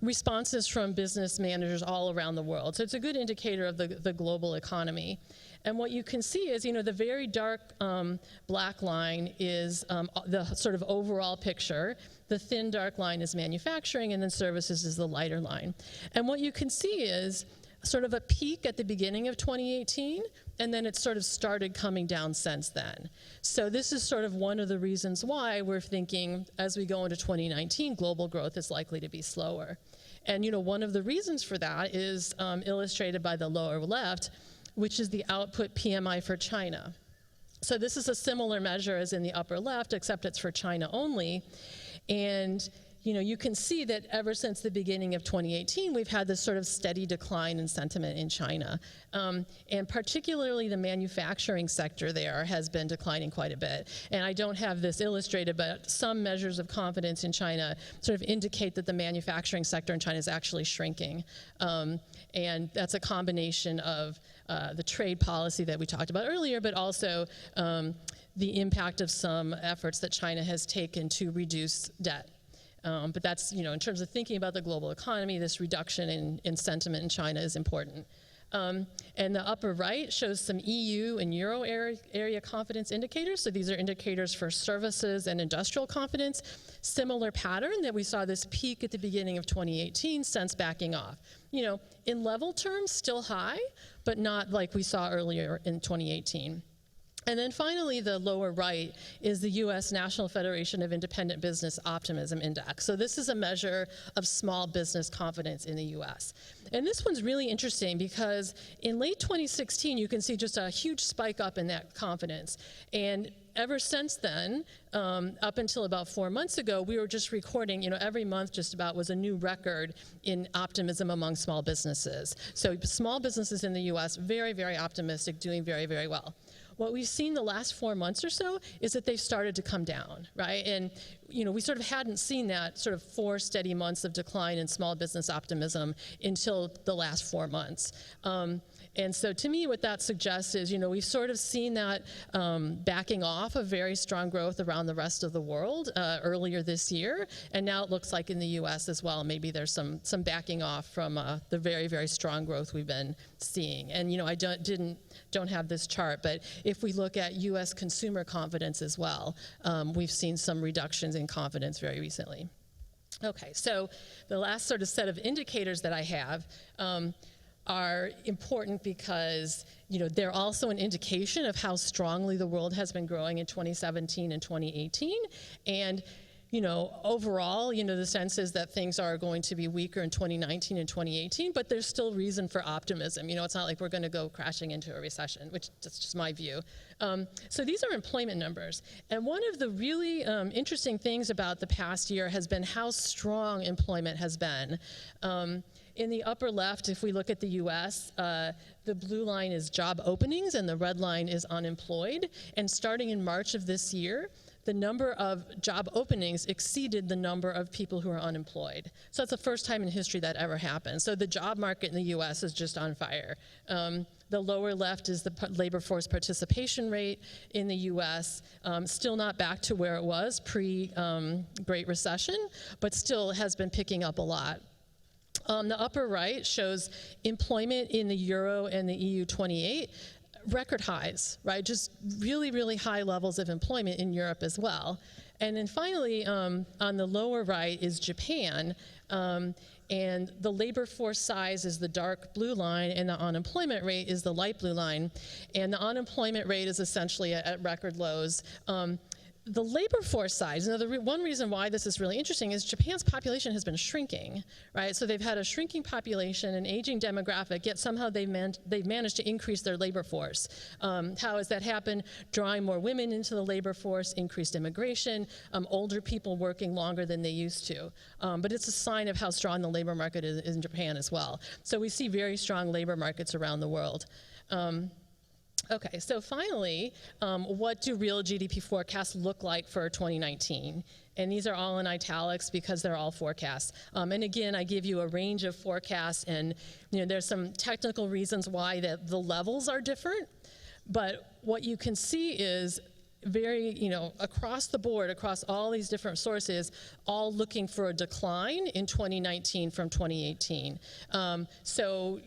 responses from business managers all around the world. So it's a good indicator of the global economy. And what you can see is, the very dark black line is the sort of overall picture. The thin dark line is manufacturing, and then services is the lighter line. And what you can see is sort of a peak at the beginning of 2018, and then it sort of started coming down since then. So this is sort of one of the reasons why we're thinking, as we go into 2019, global growth is likely to be slower. And one of the reasons for that is illustrated by the lower left, which is the output PMI for China. So this is a similar measure as in the upper left, except it's for China only. And you can see that ever since the beginning of 2018, we've had this sort of steady decline in sentiment in China. And particularly the manufacturing sector there has been declining quite a bit. And I don't have this illustrated, but some measures of confidence in China sort of indicate that the manufacturing sector in China is actually shrinking. And that's a combination of the trade policy that we talked about earlier, but also the impact of some efforts that China has taken to reduce debt. But that's, in terms of thinking about the global economy, this reduction in sentiment in China is important. And the upper right shows some EU and Euro area confidence indicators. So these are indicators for services and industrial confidence. Similar pattern that we saw this peak at the beginning of 2018, since backing off. In level terms, still high, but not like we saw earlier in 2018. And then finally, the lower right is the U.S. National Federation of Independent Business Optimism Index. So this is a measure of small business confidence in the U.S. And this one's really interesting because in late 2016, you can see just a huge spike up in that confidence. And ever since then, up until about 4 months ago, we were just recording, every month just about was a new record in optimism among small businesses. So small businesses in the U.S., very, very optimistic, doing very, very well. What we've seen the last 4 months or so is that they've started to come down, right? And we sort of hadn't seen that sort of 4 steady months of decline in small business optimism until the last 4 months. And so to me, what that suggests is, we've sort of seen that backing off of very strong growth around the rest of the world earlier this year. And now it looks like in the US as well, maybe there's some backing off from the very, very strong growth we've been seeing. And, I don't have this chart, but if we look at US consumer confidence as well, we've seen some reductions in confidence very recently. Okay, so the last sort of set of indicators that I have are important because they're also an indication of how strongly the world has been growing in 2017 and 2018. And overall, the sense is that things are going to be weaker in 2019 and 2018, but there's still reason for optimism. It's not like we're going to go crashing into a recession, which that's just my view. So these are employment numbers. And one of the really interesting things about the past year has been how strong employment has been. In the upper left, if we look at the US, the blue line is job openings and the red line is unemployed. And starting in March of this year, the number of job openings exceeded the number of people who are unemployed. So that's the first time in history that ever happened. So the job market in the US is just on fire. The lower left is the labor force participation rate in the U.S., still not back to where it was pre-Great Recession, but still has been picking up a lot. The upper right shows employment in the Euro and the EU 28, record highs, right? Just really, really high levels of employment in Europe as well. And then finally, on the lower right is Japan, and the labor force size is the dark blue line, and the unemployment rate is the light blue line. And the unemployment rate is essentially at record lows. The labor force size, now one reason why this is really interesting is Japan's population has been shrinking, right? So they've had a shrinking population, an aging demographic, yet somehow they've managed to increase their labor force. How has that happened? Drawing more women into the labor force, increased immigration, older people working longer than they used to. But it's a sign of how strong the labor market is in Japan as well. So we see very strong labor markets around the world. Okay, so finally, what do real GDP forecasts look like for 2019? And these are all in italics because they're all forecasts. And again, I give you a range of forecasts, and there's some technical reasons why the levels are different. But what you can see is very, across the board, across all these different sources, all looking for a decline in 2019 from 2018. So,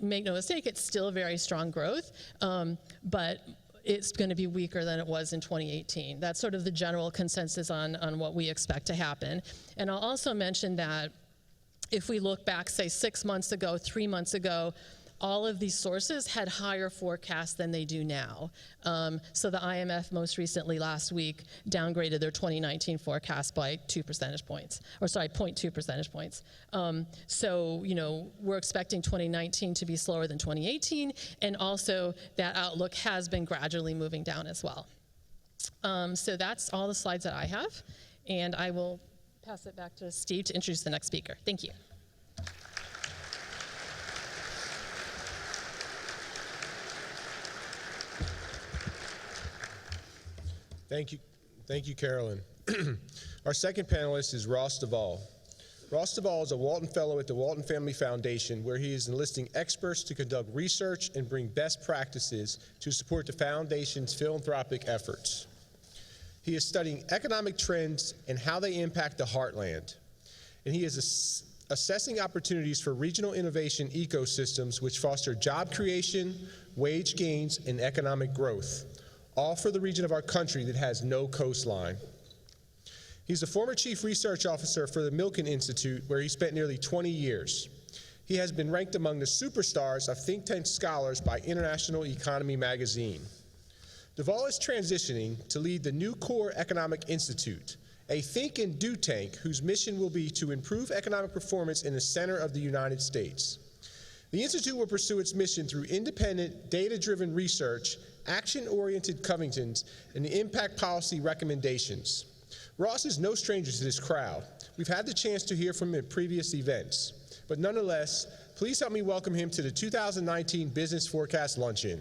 make no mistake, it's still very strong growth, but it's going to be weaker than it was in 2018. That's sort of the general consensus on what we expect to happen. And I'll also mention that if we look back, say, 6 months ago, 3 months ago, all of these sources had higher forecasts than they do now. So the IMF most recently last week downgraded their 2019 forecast by 2 percentage points, or sorry, 0.2 percentage points. So, we're expecting 2019 to be slower than 2018, and also that outlook has been gradually moving down as well. So that's all the slides that I have, and I will pass it back to Steve to introduce the next speaker. Thank you. Thank you, Carolyn. Our second panelist is Ross Duvall. Ross Duvall is a Walton Fellow at the Walton Family Foundation, where he is enlisting experts to conduct research and bring best practices to support the Foundation's philanthropic efforts. He is studying economic trends and how they impact the heartland. And he is assessing opportunities for regional innovation ecosystems which foster job creation, wage gains, and economic growth, all for the region of our country that has no coastline. He's the former chief research officer for the Milken Institute, where he spent nearly 20 years. He has been ranked among the superstars of think tank scholars by International Economy magazine. Duvall is transitioning to lead the New Core Economic Institute, a think and do tank whose mission will be to improve economic performance in the center of the United States. The Institute will pursue its mission through independent, data-driven research, action-oriented Covingtons, and impact policy recommendations. Ross is no stranger to this crowd. We've had the chance to hear from him at previous events. But nonetheless, please help me welcome him to the 2019 Business Forecast Luncheon.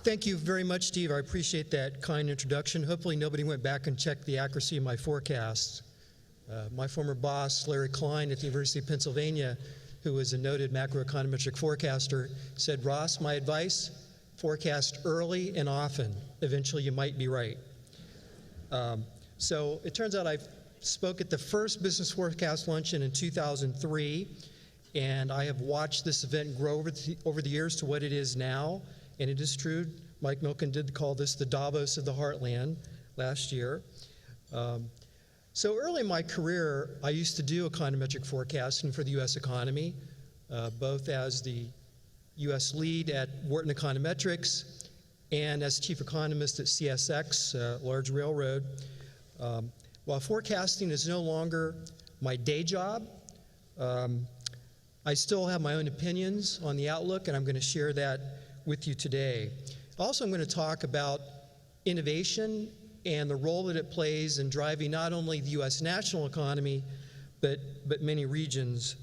Thank you very much, Steve. I appreciate that kind introduction. Hopefully nobody went back and checked the accuracy of my forecasts. My former boss, Larry Klein at the University of Pennsylvania, who was a noted macroeconometric forecaster, said, Ross, my advice, forecast early and often. Eventually you might be right. So it turns out I spoke at the first Business Forecast Luncheon in 2003, and I have watched this event grow over the years to what it is now. And it is true, Mike Milken did call this the Davos of the Heartland last year. So early in my career, I used to do econometric forecasting for the U.S. economy, both as the U.S. lead at Walton Econometrics and as chief economist at CSX, large railroad. While forecasting is no longer my day job, I still have my own opinions on the outlook, and I'm going to share that with you today. Also, I'm going to talk about innovation and the role that it plays in driving not only the U.S. national economy, but many regions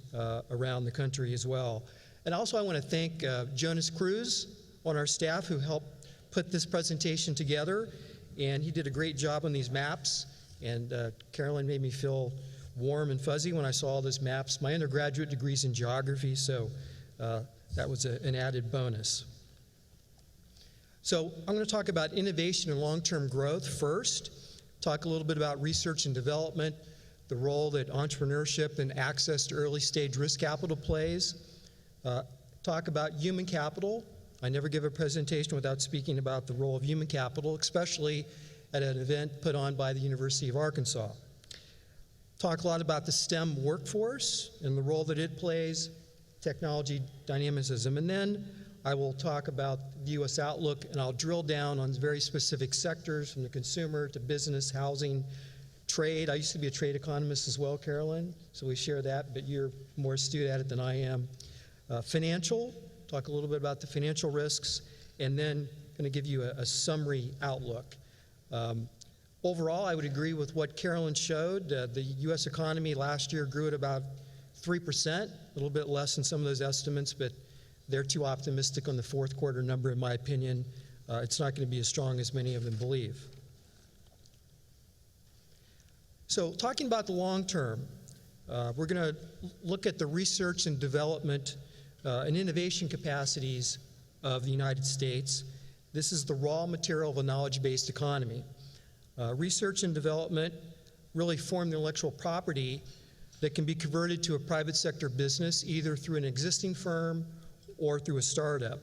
around the country as well. And also, I want to thank Jonas Cruz on our staff who helped put this presentation together, and he did a great job on these maps. And Carolyn made me feel warm and fuzzy when I saw all those maps. My undergraduate degree's in geography, so that was an added bonus. So I'm going to talk about innovation and long-term growth first, talk a little bit about research and development, the role that entrepreneurship and access to early-stage risk capital plays, talk about human capital. I never give a presentation without speaking about the role of human capital, especially at an event put on by the University of Arkansas. Talk a lot about the STEM workforce and the role that it plays, technology, dynamicism, and then I will talk about the U.S. outlook, and I'll drill down on very specific sectors from the consumer to business, housing, trade. I used to be a trade economist as well, Carolyn, so we share that, but you're more astute at it than I am. Financial, talk a little bit about the financial risks, and then going to give you a summary outlook. Overall, I would agree with what Carolyn showed. The U.S. economy last year grew at about 3%, a little bit less than some of those estimates, but they're too optimistic on the fourth quarter number, in my opinion. It's not going to be as strong as many of them believe. So talking about the long term, we're going to look at the research and development and innovation capacities of the United States. This is the raw material of a knowledge-based economy. Research and development really form the intellectual property that can be converted to a private sector business, either through an existing firm or through a startup.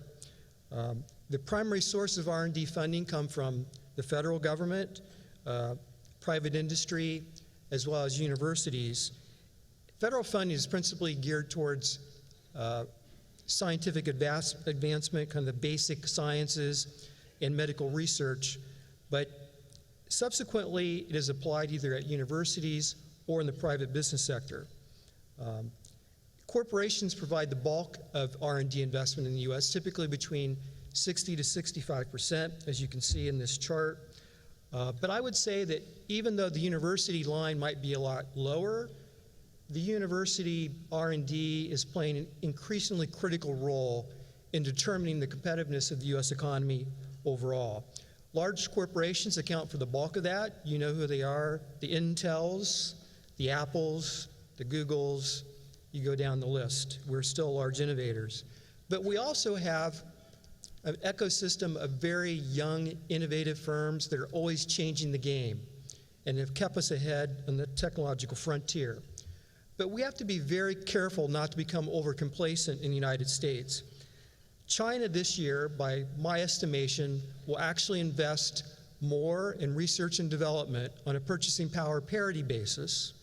The primary sources of R&D funding come from the federal government, private industry, as well as universities. Federal funding is principally geared towards scientific advancement, kind of the basic sciences and medical research, but subsequently it is applied either at universities or in the private business sector. Corporations provide the bulk of R&D investment in the U.S., typically between 60 to 65%, as you can see in this chart. But I would say that even though the university line might be a lot lower, the university R&D is playing an increasingly critical role in determining the competitiveness of the U.S. economy overall. Large corporations account for the bulk of that. You know who they are: the Intels, the Apples, the Googles. You go down the list. We're still large innovators. But we also have an ecosystem of very young, innovative firms that are always changing the game and have kept us ahead on the technological frontier. But we have to be very careful not to become over-complacent in the United States. China this year, by my estimation, will actually invest more in research and development on a purchasing power parity basis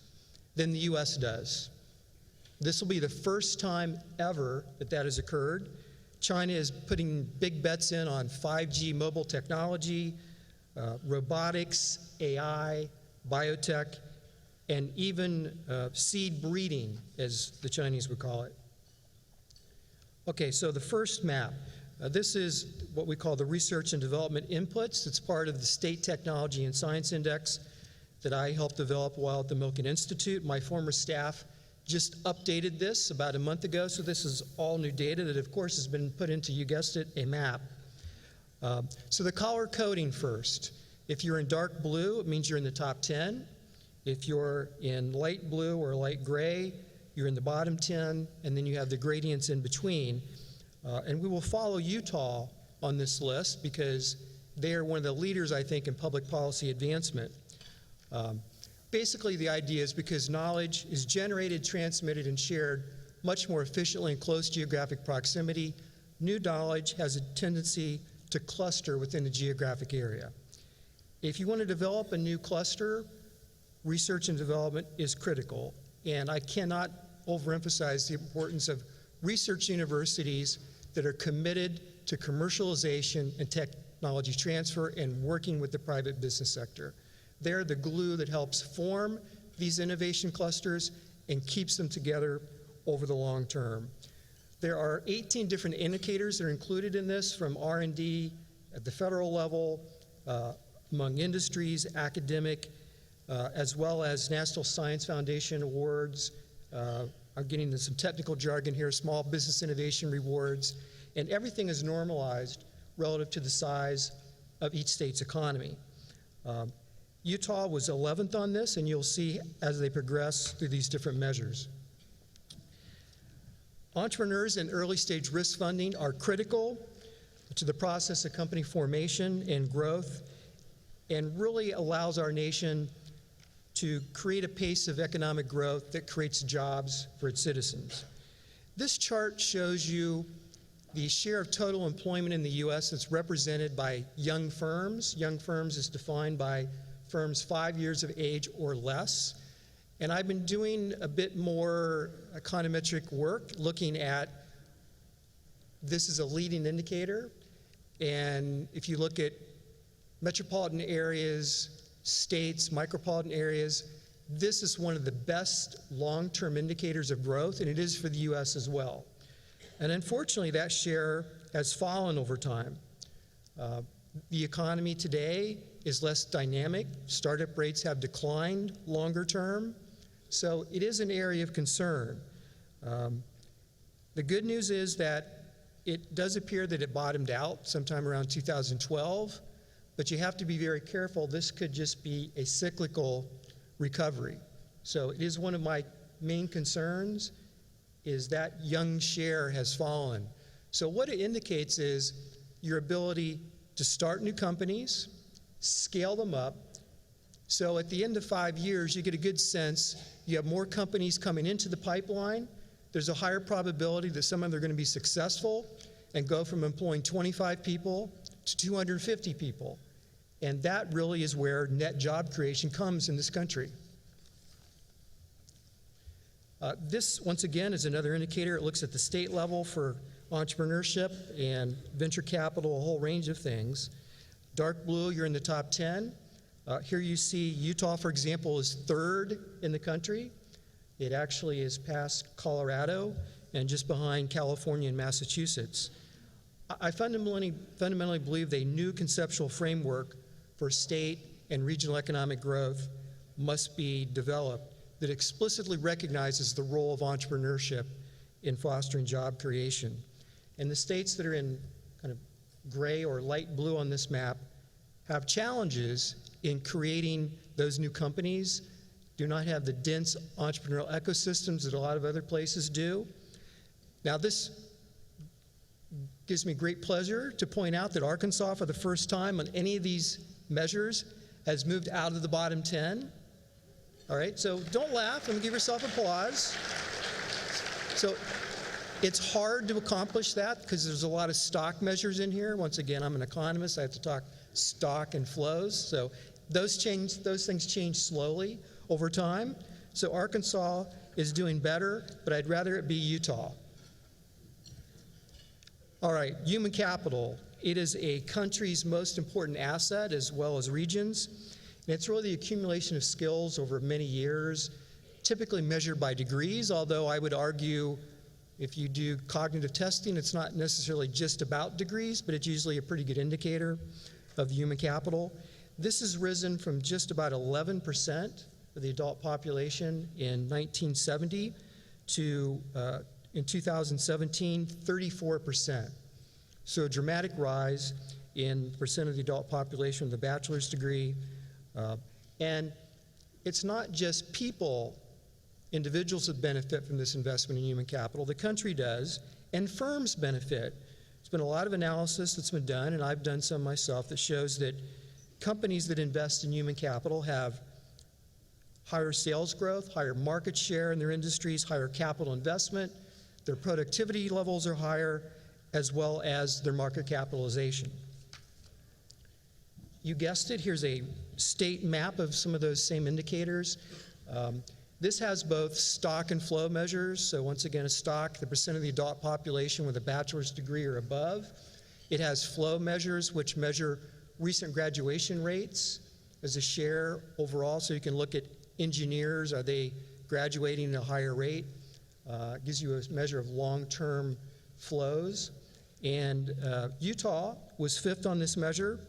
than the U.S. does. This will be the first time ever that that has occurred. China is putting big bets in on 5G mobile technology, robotics, AI, biotech, and even seed breeding, as the Chinese would call it. Okay, so the first map. This is what we call the research and development inputs. It's part of the State Technology and Science Index that I helped develop while at the Milken Institute. My former staff just updated this about a month ago, so this is all new data that, of course, has been put into, you guessed it, a map. So the color coding first. If you're in dark blue, it means you're in the top 10. If you're in light blue or light gray, you're in the bottom 10, and then you have the gradients in between. And we will follow Utah on this list because they are one of the leaders, I think, in public policy advancement. Basically, the idea is because knowledge is generated, transmitted, and shared much more efficiently in close geographic proximity, new knowledge has a tendency to cluster within the geographic area. If you want to develop a new cluster, research and development is critical. And I cannot overemphasize the importance of research universities that are committed to commercialization and technology transfer and working with the private business sector. They're the glue that helps form these innovation clusters and keeps them together over the long term. There are 18 different indicators that are included in this, from R&D at the federal level, among industries, academic, as well as National Science Foundation awards. I'm getting into some technical jargon here, small business innovation rewards, and everything is normalized relative to the size of each state's economy. Utah was 11th on this, and you'll see as they progress through these different measures. Entrepreneurs and early stage risk funding are critical to the process of company formation and growth, and really allows our nation to create a pace of economic growth that creates jobs for its citizens. This chart shows you the share of total employment in the U.S. that's represented by young firms. Young firms is defined by firms 5 years of age or less. And I've been doing a bit more econometric work looking at this as a leading indicator. And if you look at metropolitan areas, states, micropolitan areas, this is one of the best long-term indicators of growth, and it is for the U.S. as well. And unfortunately, that share has fallen over time. The economy today is less dynamic. Startup rates have declined longer term. So it is an area of concern. The good news is that it does appear that it bottomed out sometime around 2012, but you have to be very careful. This could just be a cyclical recovery. So it is one of my main concerns, is that young share has fallen. So what it indicates is your ability to start new companies, scale them up. So at the end of 5 years, you get a good sense. You have more companies coming into the pipeline. There's a higher probability that some of them are going to be successful and go from employing 25 people to 250 people. And that really is where net job creation comes in this country. This, once again, is another indicator. It looks at the state level for entrepreneurship and venture capital, a whole range of things. Dark blue, you're in the top 10. Here you see Utah, for example, is 3rd in the country. It actually is past Colorado and just behind California and Massachusetts. I fundamentally believe a new conceptual framework for state and regional economic growth must be developed that explicitly recognizes the role of entrepreneurship in fostering job creation. And the states that are in kind of gray or light blue on this map have challenges in creating those new companies, do not have the dense entrepreneurial ecosystems that a lot of other places do. Now, this gives me great pleasure to point out that Arkansas, for the first time on any of these measures, has moved out of the bottom 10. All right, so don't laugh and give yourself applause. So it's hard to accomplish that because there's a lot of stock measures in here. Once again, I'm an economist. I have to talk stock and flows. So those things change slowly over time. So Arkansas is doing better, but I'd rather it be Utah. All right, human capital. It is a country's most important asset as well as regions. And it's really the accumulation of skills over many years, typically measured by degrees, although I would argue if you do cognitive testing, it's not necessarily just about degrees, but it's usually a pretty good indicator of the human capital. This has risen from just about 11% of the adult population in 1970 to, in 2017, 34%. So a dramatic rise in percent of the adult population with a bachelor's degree. And it's not just people, individuals that benefit from this investment in human capital. The country does, and firms benefit. There's been a lot of analysis that's been done, and I've done some myself, that shows that companies that invest in human capital have higher sales growth, higher market share in their industries, higher capital investment, their productivity levels are higher, as well as their market capitalization. You guessed it, here's a state map of some of those same indicators. This has both stock and flow measures. So once again, a stock, the percent of the adult population with a bachelor's degree or above. It has flow measures, which measure recent graduation rates as a share overall. So you can look at engineers, are they graduating at a higher rate? It gives you a measure of long-term flows. And Utah was 5th on this measure.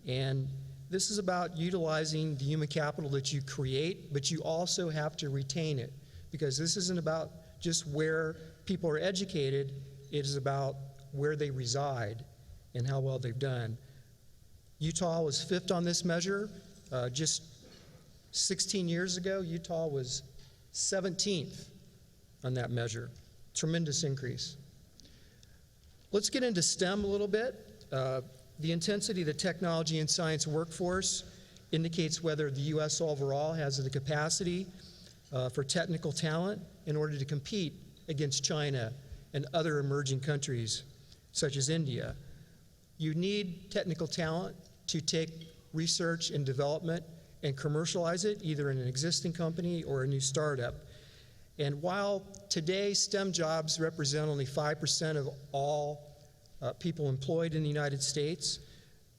And this is about utilizing the human capital that you create, but you also have to retain it, because this isn't about just where people are educated, it is about where they reside and how well they've done. Utah was 5th on this measure, just 16 years ago, Utah was 17th on that measure. Tremendous increase. Let's get into STEM a little bit. The intensity of the technology and science workforce indicates whether the U.S. overall has the capacity for technical talent in order to compete against China and other emerging countries such as India. You need technical talent to take research and development and commercialize it, either in an existing company or a new startup. And while today STEM jobs represent only 5% of all people employed in the United States,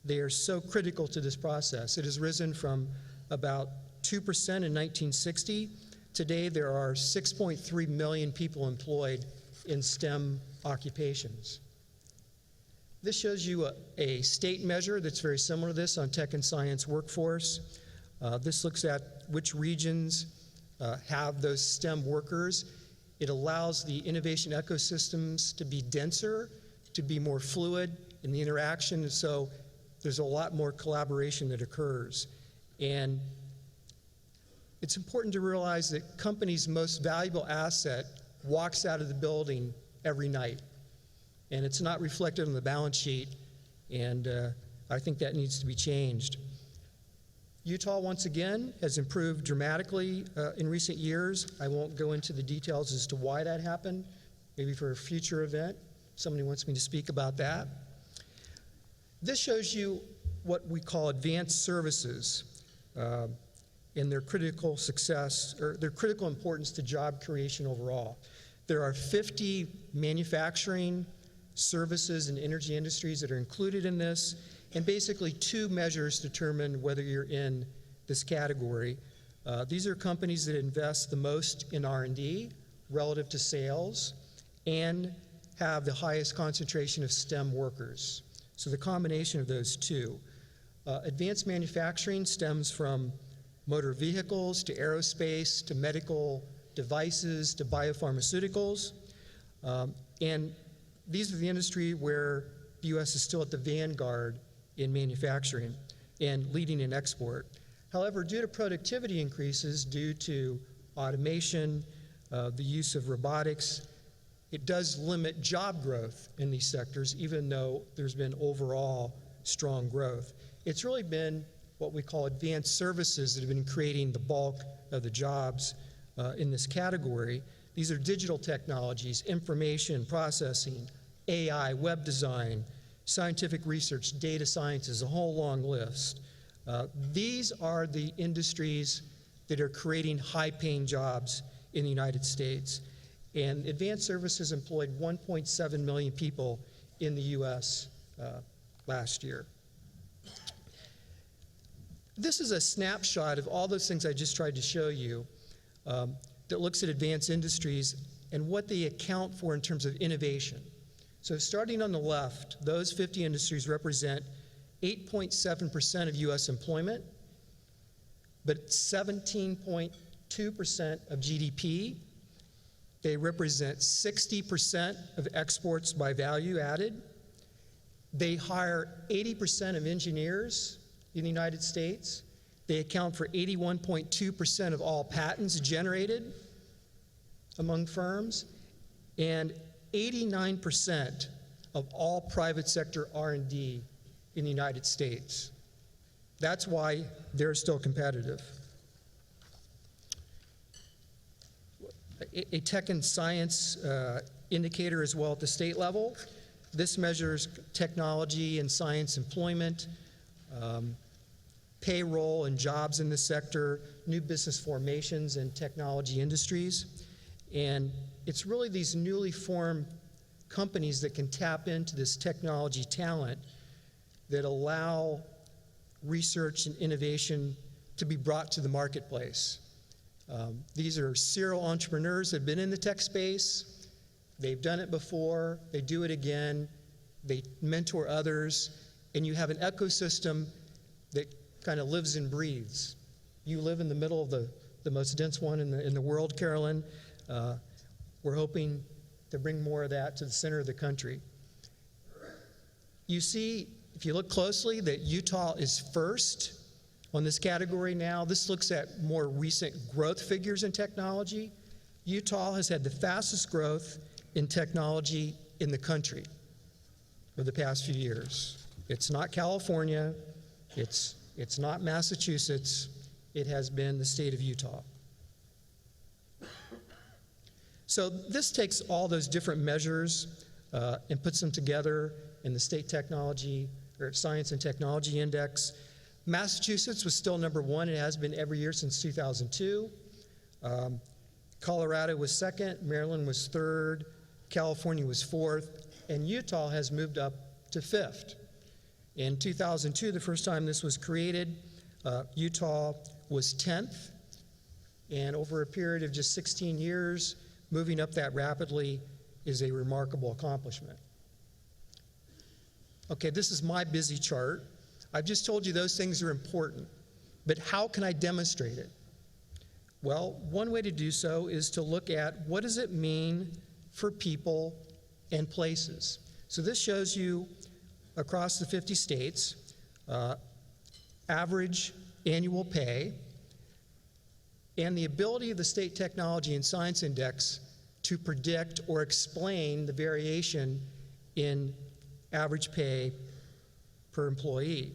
they are so critical to this process. It has risen from about 2% in 1960. Today there are 6.3 million people employed in STEM occupations. This shows you a state measure that's very similar to this on tech and science workforce. This looks at which regions have those STEM workers. It allows the innovation ecosystems to be denser, to be more fluid in the interaction, and so there's a lot more collaboration that occurs. And it's important to realize that companies' most valuable asset walks out of the building every night. And it's not reflected on the balance sheet, and I think that needs to be changed. Utah, once again, has improved dramatically in recent years. I won't go into the details as to why that happened, maybe for a future event. Somebody wants me to speak about that. This shows you what we call advanced services and their critical success, or their critical importance to job creation overall. There are 50 manufacturing, services, and energy industries that are included in this, and basically two measures determine whether you're in this category. These are companies that invest the most in R&D relative to sales and have the highest concentration of STEM workers. So the combination of those two. Advanced manufacturing stems from motor vehicles to aerospace to medical devices to biopharmaceuticals. And these are the industry where the U.S. is still at the vanguard in manufacturing and leading in export. However, due to productivity increases, due to automation, the use of robotics, it does limit job growth in these sectors, even though there's been overall strong growth. It's really been what we call advanced services that have been creating the bulk of the jobs in this category. These are digital technologies, information processing, AI, web design, scientific research, data sciences, a whole long list. These are the industries that are creating high-paying jobs in the United States. And advanced services employed 1.7 million people in the U.S. Last year. This is a snapshot of all those things I just tried to show you that looks at advanced industries and what they account for in terms of innovation. So starting on the left, those 50 industries represent 8.7% of U.S. employment, but 17.2% of GDP. They represent 60% of exports by value added. They hire 80% of engineers in the United States. They account for 81.2% of all patents generated among firms, and 89% of all private sector R&D in the United States. That's why they're still competitive. A tech and science indicator as well at the state level. This measures technology and science employment, payroll and jobs in the sector, new business formations and technology industries. And it's really these newly formed companies that can tap into this technology talent that allow research and innovation to be brought to the marketplace. These are serial entrepreneurs that have been in the tech space. They've done it before, they do it again, they mentor others, and you have an ecosystem that kind of lives and breathes. You live in the middle of the most dense one in the world, Carolyn. We're hoping to bring more of that to the center of the country. You see, if you look closely, that Utah is first On this category now, this looks at more recent growth figures in technology. Utah has had the fastest growth in technology in the country over the past few years. It's not California, it's not Massachusetts, it has been the state of Utah. So this takes all those different measures and puts them together in the State Technology or Science and Technology Index. Massachusetts was still number one. It has been every year since 2002. Colorado was second, Maryland was third, California was fourth, and Utah has moved up to fifth. In 2002, the first time this was created, Utah was 10th, and over a period of just 16 years, moving up that rapidly is a remarkable accomplishment. Okay, this is my busy chart. I've just told you those things are important, but how can I demonstrate it? Well, one way to do so is to look at what does it mean for people and places. So this shows you across the 50 states, average annual pay, and the ability of the State Technology and Science Index to predict or explain the variation in average pay per employee.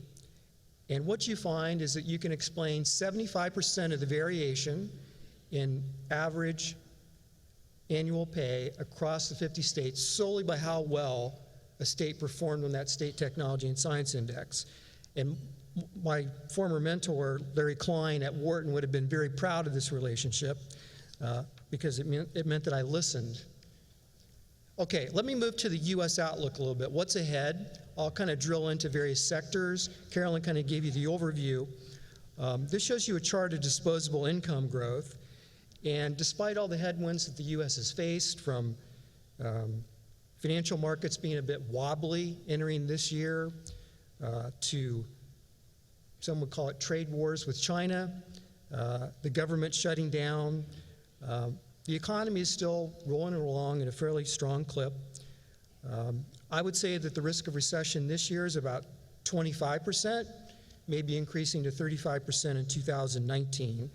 And what you find is that you can explain 75% of the variation in average annual pay across the 50 states solely by how well a state performed on that State Technology and Science Index. And my former mentor, Larry Klein at Walton, would have been very proud of this relationship because it meant that I listened. Okay, let me move to the U.S. outlook a little bit. What's ahead? I'll kind of drill into various sectors. Carolyn kind of gave you the overview. This shows you a chart of disposable income growth. And despite all the headwinds that the U.S. has faced, from financial markets being a bit wobbly entering this year, to some would call it trade wars with China, the government shutting down, the economy is still rolling along at a fairly strong clip. I would say that the risk of recession this year is about 25%, maybe increasing to 35% in 2019.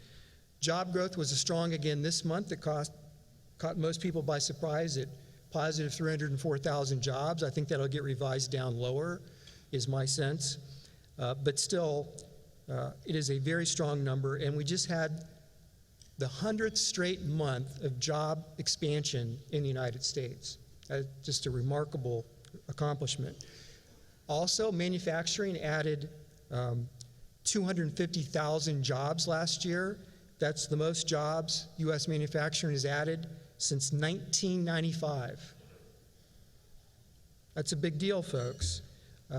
Job growth was strong again this month. It caught most people by surprise at positive 304,000 jobs. I think that'll get revised down lower, is my sense. But still, it is a very strong number, and we just had the 100th straight month of job expansion in the United States. Just a remarkable accomplishment. Also, manufacturing added 250,000 jobs last year. That's the most jobs U.S. manufacturing has added since 1995. That's a big deal, folks.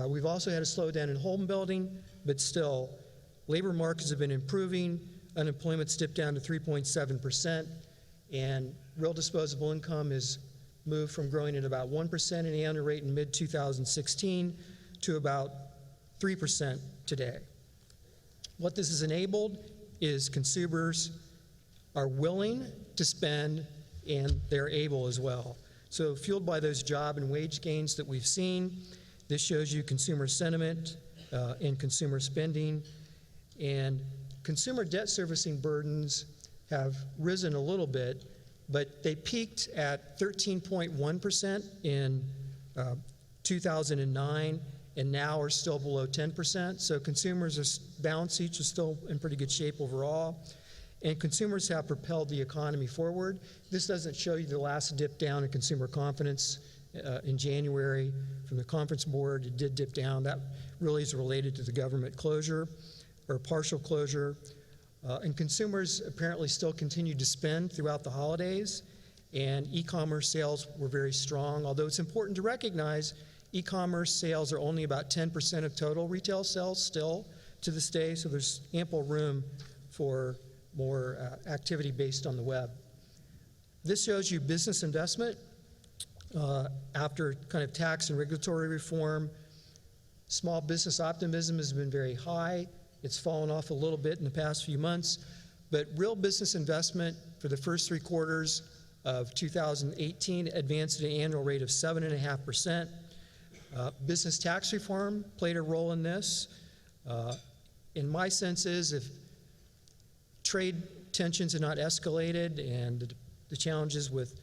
We've also had a slowdown in home building, but still, labor markets have been improving. Unemployment's dipped down to 3.7%, and real disposable income has moved from growing at about 1% an annual rate in mid-2016 to about 3% today. What this has enabled is consumers are willing to spend, and they're able as well. So fueled by those job and wage gains that we've seen, this shows you consumer sentiment and consumer spending. And consumer debt servicing burdens have risen a little bit, but they peaked at 13.1% in 2009 and now are still below 10%. So consumers' balance sheets are still in pretty good shape overall. And consumers have propelled the economy forward. This doesn't show you the last dip down in consumer confidence in January from the conference board. It did dip down. That really is related to the government closure or partial closure. And consumers apparently still continued to spend throughout the holidays, and e-commerce sales were very strong. Although it's important to recognize e-commerce sales are only about 10% of total retail sales still to this day, so there's ample room for more activity based on the web. This shows you business investment after kind of tax and regulatory reform. Small business optimism has been very high. It's fallen off a little bit in the past few months, but real business investment for the first 3 quarters of 2018 advanced at an annual rate of 7.5%. Business tax reform played a role in this. And my sense is if trade tensions are not escalated and the challenges with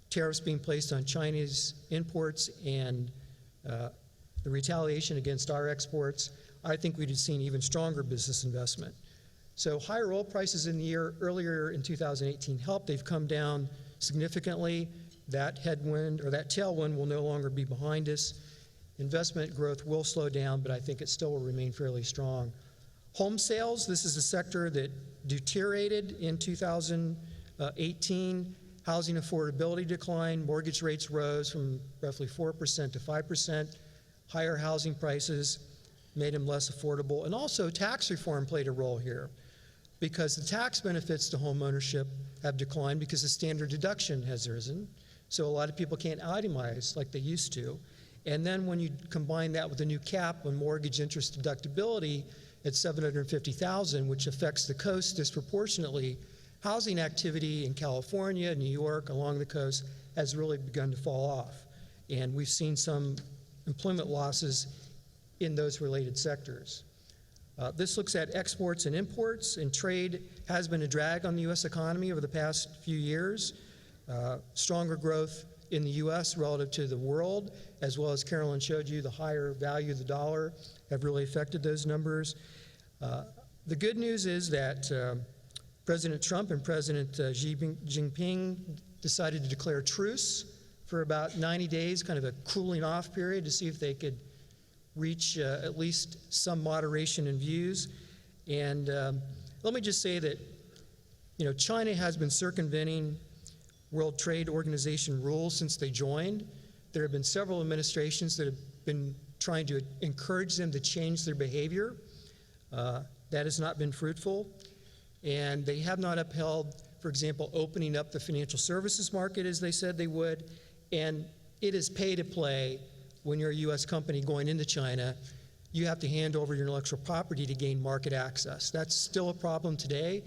tariffs being placed on Chinese imports and the retaliation against our exports, I think we'd have seen even stronger business investment. So higher oil prices in the year earlier in 2018 helped. They've come down significantly. That headwind or that tailwind will no longer be behind us. Investment growth will slow down, but I think it still will remain fairly strong. Home sales, this is a sector that deteriorated in 2018. Housing affordability declined. Mortgage rates rose from roughly 4% to 5%. Higher housing prices made them less affordable. And also tax reform played a role here because the tax benefits to home ownership have declined because the standard deduction has risen. So a lot of people can't itemize like they used to. And then when you combine that with a new cap on mortgage interest deductibility at $750,000, which affects the coast disproportionately, housing activity in California, New York, along the coast has really begun to fall off. And we've seen some employment losses in those related sectors. This looks at exports and imports, and trade has been a drag on the U.S. economy over the past few years. Stronger growth in the U.S. relative to the world, as well as Carolyn showed you, the higher value of the dollar have really affected those numbers. The good news is that President Trump and President Xi Jinping decided to declare a truce for about 90 days, kind of a cooling off period to see if they could reach at least some moderation in views. And let me just say that, China has been circumventing World Trade Organization rules since they joined. There have been several administrations that have been trying to encourage them to change their behavior. That has not been fruitful. And they have not upheld, for example, opening up the financial services market as they said they would. And it is pay to play when you're a U.S. company going into China. You have to hand over your intellectual property to gain market access. That's still a problem today.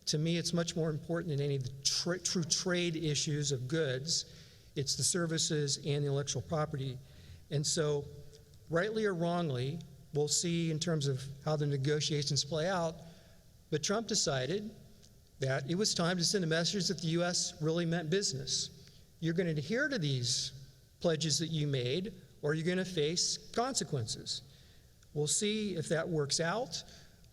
To me, it's much more important than any of the true trade issues of goods. It's the services and the intellectual property. And so, rightly or wrongly, we'll see in terms of how the negotiations play out, but Trump decided that it was time to send a message that the U.S. really meant business. You're going to adhere to these pledges that you made, or you're going to face consequences. We'll see if that works out.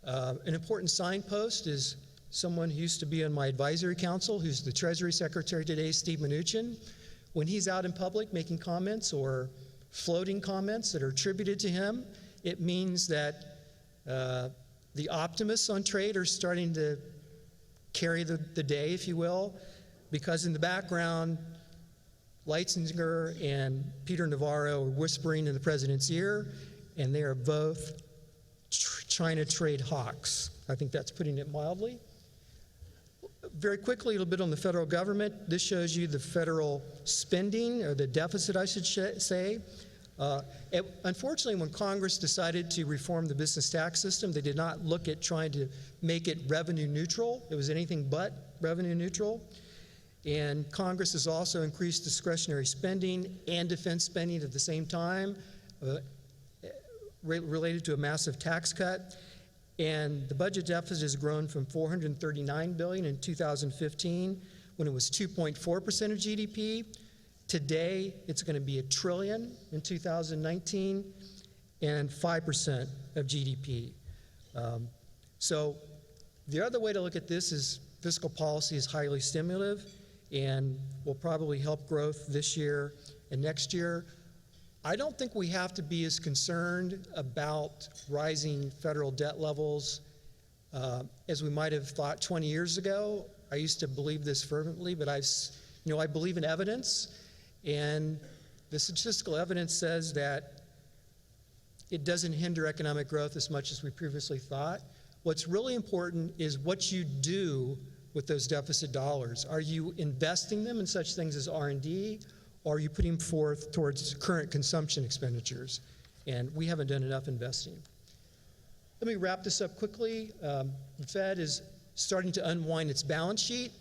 An important signpost is someone who used to be on my advisory council, who's the Treasury Secretary today, Steve Mnuchin. When he's out in public making comments or floating comments that are attributed to him, it means that the optimists on trade are starting to carry the day, if you will, because in the background, Leitzinger and Peter Navarro are whispering in the president's ear, and they are both China trade hawks. I think that's putting it mildly. Very quickly, a little bit on the federal government. This shows you the federal spending, or the deficit, I should say. Unfortunately, when Congress decided to reform the business tax system, they did not look at trying to make it revenue neutral. It was anything but revenue neutral. And Congress has also increased discretionary spending and defense spending at the same time, related to a massive tax cut. And the budget deficit has grown from $439 billion in 2015, when it was 2.4% of GDP. Today, it's going to be $1 trillion in 2019 and 5% of GDP. So the other way to look at this is fiscal policy is highly stimulative and will probably help growth this year and next year. I don't think we have to be as concerned about rising federal debt levels as we might have thought 20 years ago. I used to believe this fervently, but I believe in evidence, and the statistical evidence says that it doesn't hinder economic growth as much as we previously thought. What's really important is what you do with those deficit dollars. Are you investing them in such things as R&D? Or are you putting forth towards current consumption expenditures? And we haven't done enough investing. Let me wrap this up quickly. The Fed is starting to unwind its balance sheet.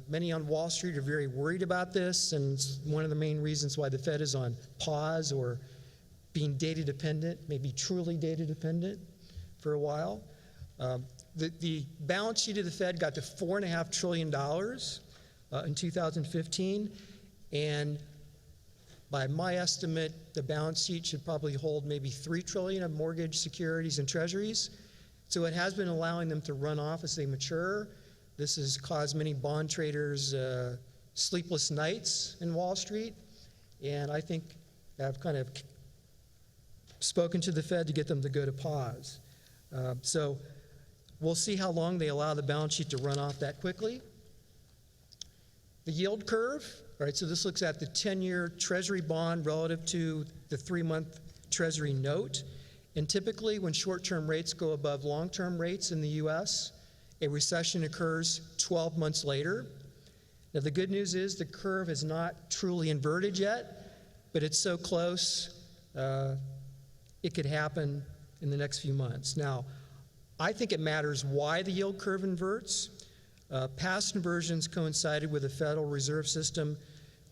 Many on Wall Street are very worried about this, and it's one of the main reasons why the Fed is on pause or being data dependent, maybe truly data dependent. for a while. The balance sheet of the Fed got to $4.5 trillion in 2015, and by my estimate, the balance sheet should probably hold maybe $3 trillion of mortgage securities and treasuries. So it has been allowing them to run off as they mature. This has caused many bond traders sleepless nights in Wall Street, and I think I've kind of spoken to the Fed to get them to go to pause. So we'll see how long they allow the balance sheet to run off that quickly. The yield curve, all right, so this looks at the 10-year Treasury bond relative to the 3-month Treasury note. And typically, when short-term rates go above long-term rates in the U.S., a recession occurs 12 months later. Now, the good news is the curve is not truly inverted yet, but it's so close, it could happen in the next few months. Now, I think it matters why the yield curve inverts. Past inversions coincided with a Federal Reserve System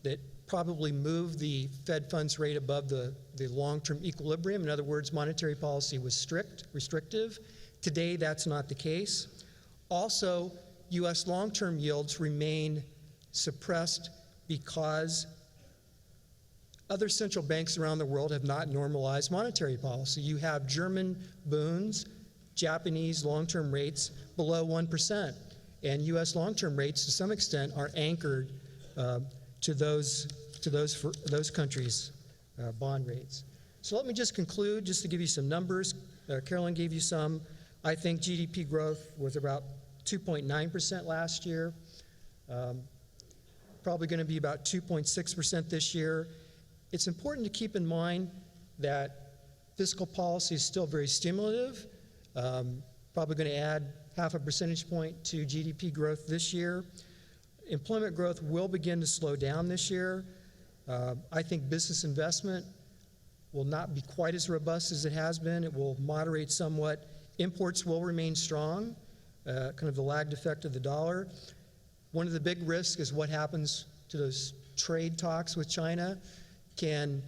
that probably moved the Fed funds rate above the long-term equilibrium. In other words, monetary policy was restrictive. Today, that's not the case. Also, U.S. long-term yields remain suppressed because other central banks around the world have not normalized monetary policy. You have German Bunds, Japanese long-term rates below 1%. And U.S. long-term rates, to some extent, are anchored to those countries' bond rates. So let me just conclude, just to give you some numbers. Carolyn gave you some. I think GDP growth was about 2.9% last year. Probably going to be about 2.6% this year. It's important to keep in mind that fiscal policy is still very stimulative. Probably going to add 0.5 percentage point to GDP growth this year. Employment growth will begin to slow down this year. I think business investment will not be quite as robust as it has been. It will moderate somewhat. Imports will remain strong, kind of the lagged effect of the dollar. One of the big risks is what happens to those trade talks with China. Can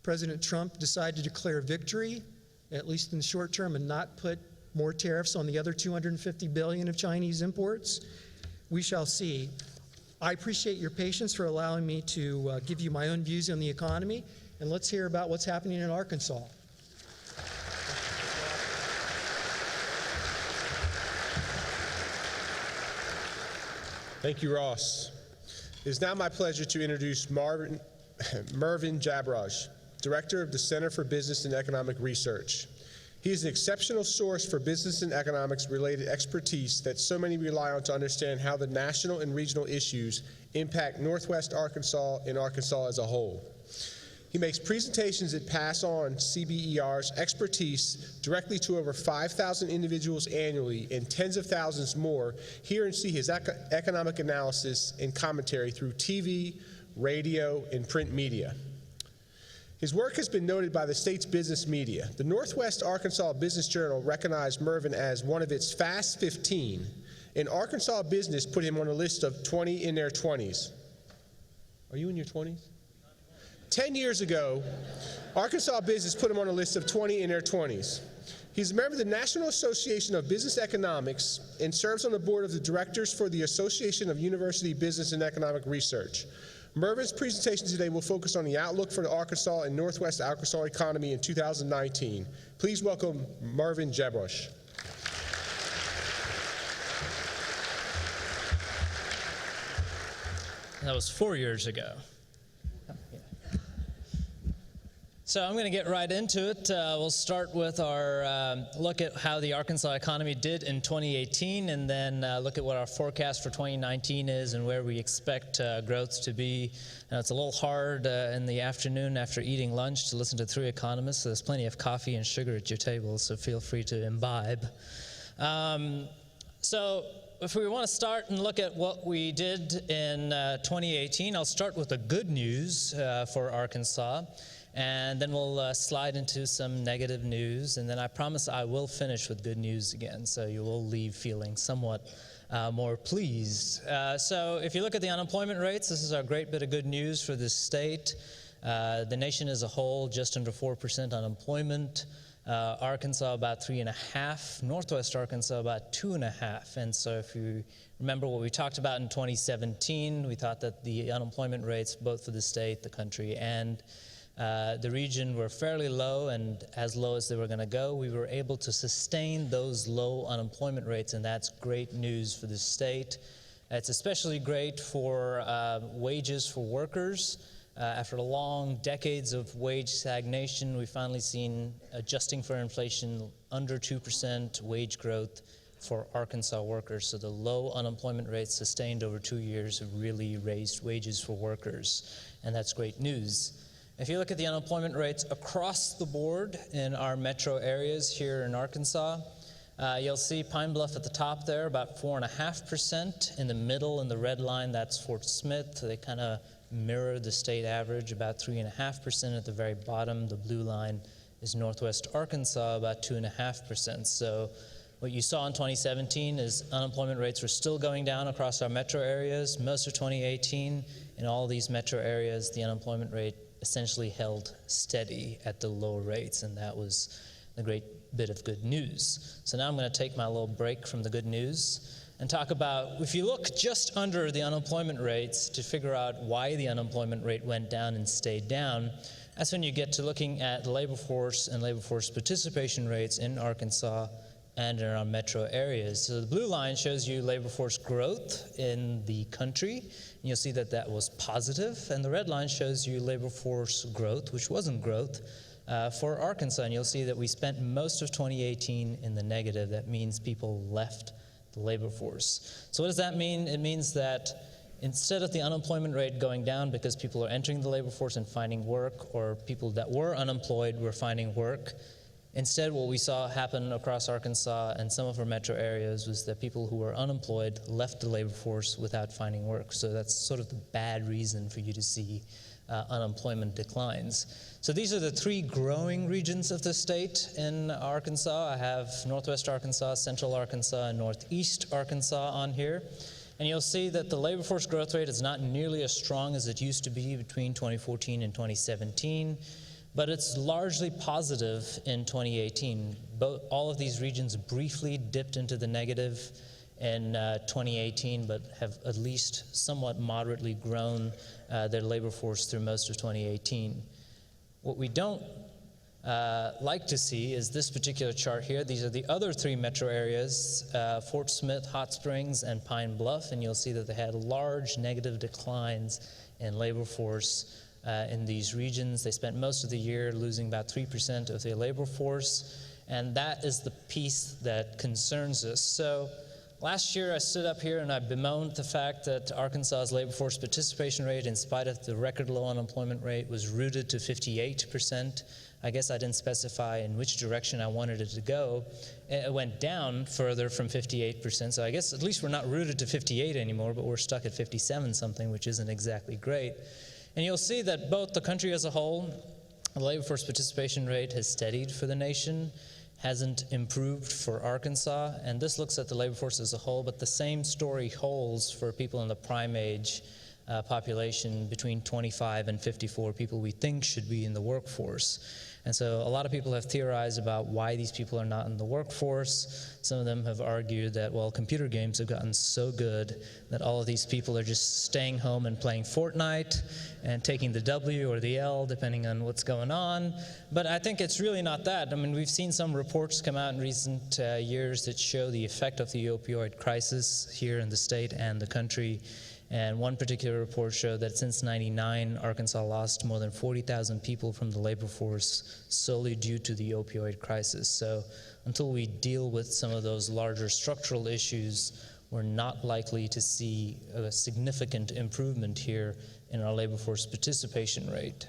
President Trump decide to declare victory, at least in the short term, and not put more tariffs on the other 250 billion of Chinese imports? We shall see. I appreciate your patience for allowing me to give you my own views on the economy, and let's hear about what's happening in Arkansas. Thank you, Ross. It is now my pleasure to introduce Mervyn Jabraj, Director of the Center for Business and Economic Research. He is an exceptional source for business and economics-related expertise that so many rely on to understand how the national and regional issues impact Northwest Arkansas and Arkansas as a whole. He makes presentations that pass on CBER's expertise directly to over 5,000 individuals annually and tens of thousands more. Hear and see his economic analysis and commentary through TV, radio, and print media. His work has been noted by the state's business media. The Northwest Arkansas Business Journal recognized Mervyn as one of its Fast 15, and Arkansas Business put him on a list of 20 in their 20s. Are you in your 20s? 10 years ago, Arkansas Business put him on a list of 20 in their 20s. He's a member of the National Association of Business Economics and serves on the board of the directors for the Association of University Business and Economic Research. Mervyn's presentation today will focus on the outlook for the Arkansas and Northwest Arkansas economy in 2019. Please welcome Mervyn Jabraj. That was 4 years ago. So I'm going to get right into it. We'll start with our look at how the Arkansas economy did in 2018, and then look at what our forecast for 2019 is and where we expect growth to be. Now, it's a little hard in the afternoon after eating lunch to listen to three economists, so there's plenty of coffee and sugar at your table, so feel free to imbibe. So if we want to start and look at what we did in 2018, I'll start with the good news for Arkansas. And then we'll slide into some negative news, and then I promise I will finish with good news again, so you will leave feeling somewhat more pleased. So if you look at the unemployment rates, this is our great bit of good news for this state. The nation as a whole, just under 4% unemployment. Arkansas about 3.5, Northwest Arkansas about 2.5. And so if you remember what we talked about in 2017, we thought that the unemployment rates, both for the state, the country, and the region were fairly low, and as low as they were going to go. We were able to sustain those low unemployment rates, and that's great news for the state. It's especially great for wages for workers. After long decades of wage stagnation, we've finally seen, adjusting for inflation, under 2% wage growth for Arkansas workers. So the low unemployment rates sustained over 2 years have really raised wages for workers, and that's great news. If you look at the unemployment rates across the board in our metro areas here in Arkansas, you'll see Pine Bluff at the top there, about 4.5%. In the middle, in the red line, that's Fort Smith. They kind of mirror the state average, about 3.5%. At the very bottom, the blue line is Northwest Arkansas, about 2.5%. So what you saw in 2017 is unemployment rates were still going down across our metro areas. Most of 2018, in all these metro areas, the unemployment rate essentially held steady at the low rates, and that was a great bit of good news. So now I'm going to take my little break from the good news and talk about, if you look just under the unemployment rates to figure out why the unemployment rate went down and stayed down, that's when you get to looking at the labor force and labor force participation rates in Arkansas and in our metro areas. So the blue line shows you labor force growth in the country, and you'll see that that was positive. And the red line shows you labor force growth, which wasn't growth, for Arkansas. And you'll see that we spent most of 2018 in the negative. That means people left the labor force. So what does that mean? It means that instead of the unemployment rate going down because people are entering the labor force and finding work, or people that were unemployed were finding work, instead, what we saw happen across Arkansas and some of our metro areas was that people who were unemployed left the labor force without finding work. So that's sort of the bad reason for you to see unemployment declines. So these are the three growing regions of the state in Arkansas. I have Northwest Arkansas, Central Arkansas, and Northeast Arkansas on here. And you'll see that the labor force growth rate is not nearly as strong as it used to be between 2014 and 2017. But it's largely positive in 2018. All of these regions briefly dipped into the negative in 2018, but have at least somewhat moderately grown their labor force through most of 2018. What we don't like to see is this particular chart here. These are the other three metro areas, Fort Smith, Hot Springs, and Pine Bluff, and you'll see that they had large negative declines in labor force in these regions. They spent most of the year losing about 3% of their labor force, and that is the piece that concerns us. So last year I stood up here and I bemoaned the fact that Arkansas's labor force participation rate, in spite of the record low unemployment rate, was rooted to 58%. I guess I didn't specify in which direction I wanted it to go. It went down further from 58%, so I guess at least we're not rooted to 58 anymore, but we're stuck at 57 something, which isn't exactly great. And you'll see that both the country as a whole, the labor force participation rate has steadied for the nation, hasn't improved for Arkansas, and this looks at the labor force as a whole, but the same story holds for people in the prime age population between 25 and 54, people we think should be in the workforce. And so a lot of people have theorized about why these people are not in the workforce. Some of them have argued that, well, computer games have gotten so good that all of these people are just staying home and playing Fortnite and taking the W or the L, depending on what's going on. But I think it's really not that. I mean, we've seen some reports come out in recent years that show the effect of the opioid crisis here in the state and the country. And one particular report showed that since '99, Arkansas lost more than 40,000 people from the labor force solely due to the opioid crisis. So until we deal with some of those larger structural issues, we're not likely to see a significant improvement here in our labor force participation rate.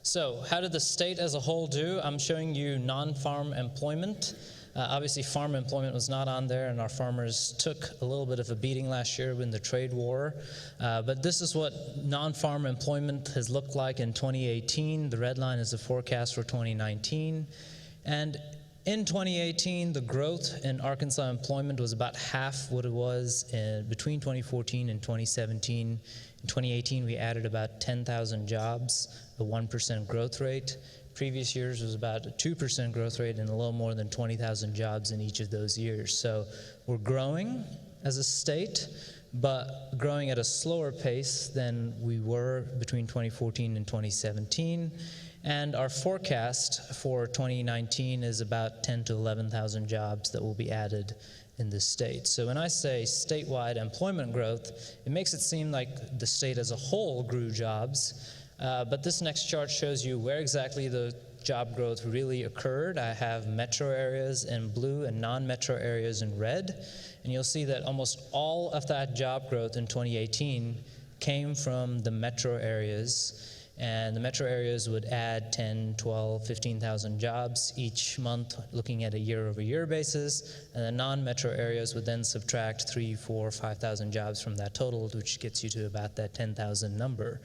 So how did the state as a whole do? I'm showing you non-farm employment. Obviously, farm employment was not on there, and our farmers took a little bit of a beating last year in the trade war. But this is what non-farm employment has looked like in 2018. The red line is the forecast for 2019. And in 2018, the growth in Arkansas employment was about half what it was between 2014 and 2017. In 2018, we added about 10,000 jobs, a 1% growth rate. previous years was about a 2% growth rate and a little more than 20,000 jobs in each of those years. So we're growing as a state, but growing at a slower pace than we were between 2014 and 2017. And our forecast for 2019 is about 10 to 11,000 jobs that will be added in the state. So when I say statewide employment growth, it makes it seem like the state as a whole grew jobs, but this next chart shows you where exactly the job growth really occurred. I have metro areas in blue and non-metro areas in red, and you'll see that almost all of that job growth in 2018 came from the metro areas. And the metro areas would add 10, 12, 15,000 jobs each month, looking at a year-over-year basis. And the non-metro areas would then subtract 3, 4, 5,000 jobs from that total, which gets you to about that 10,000 number.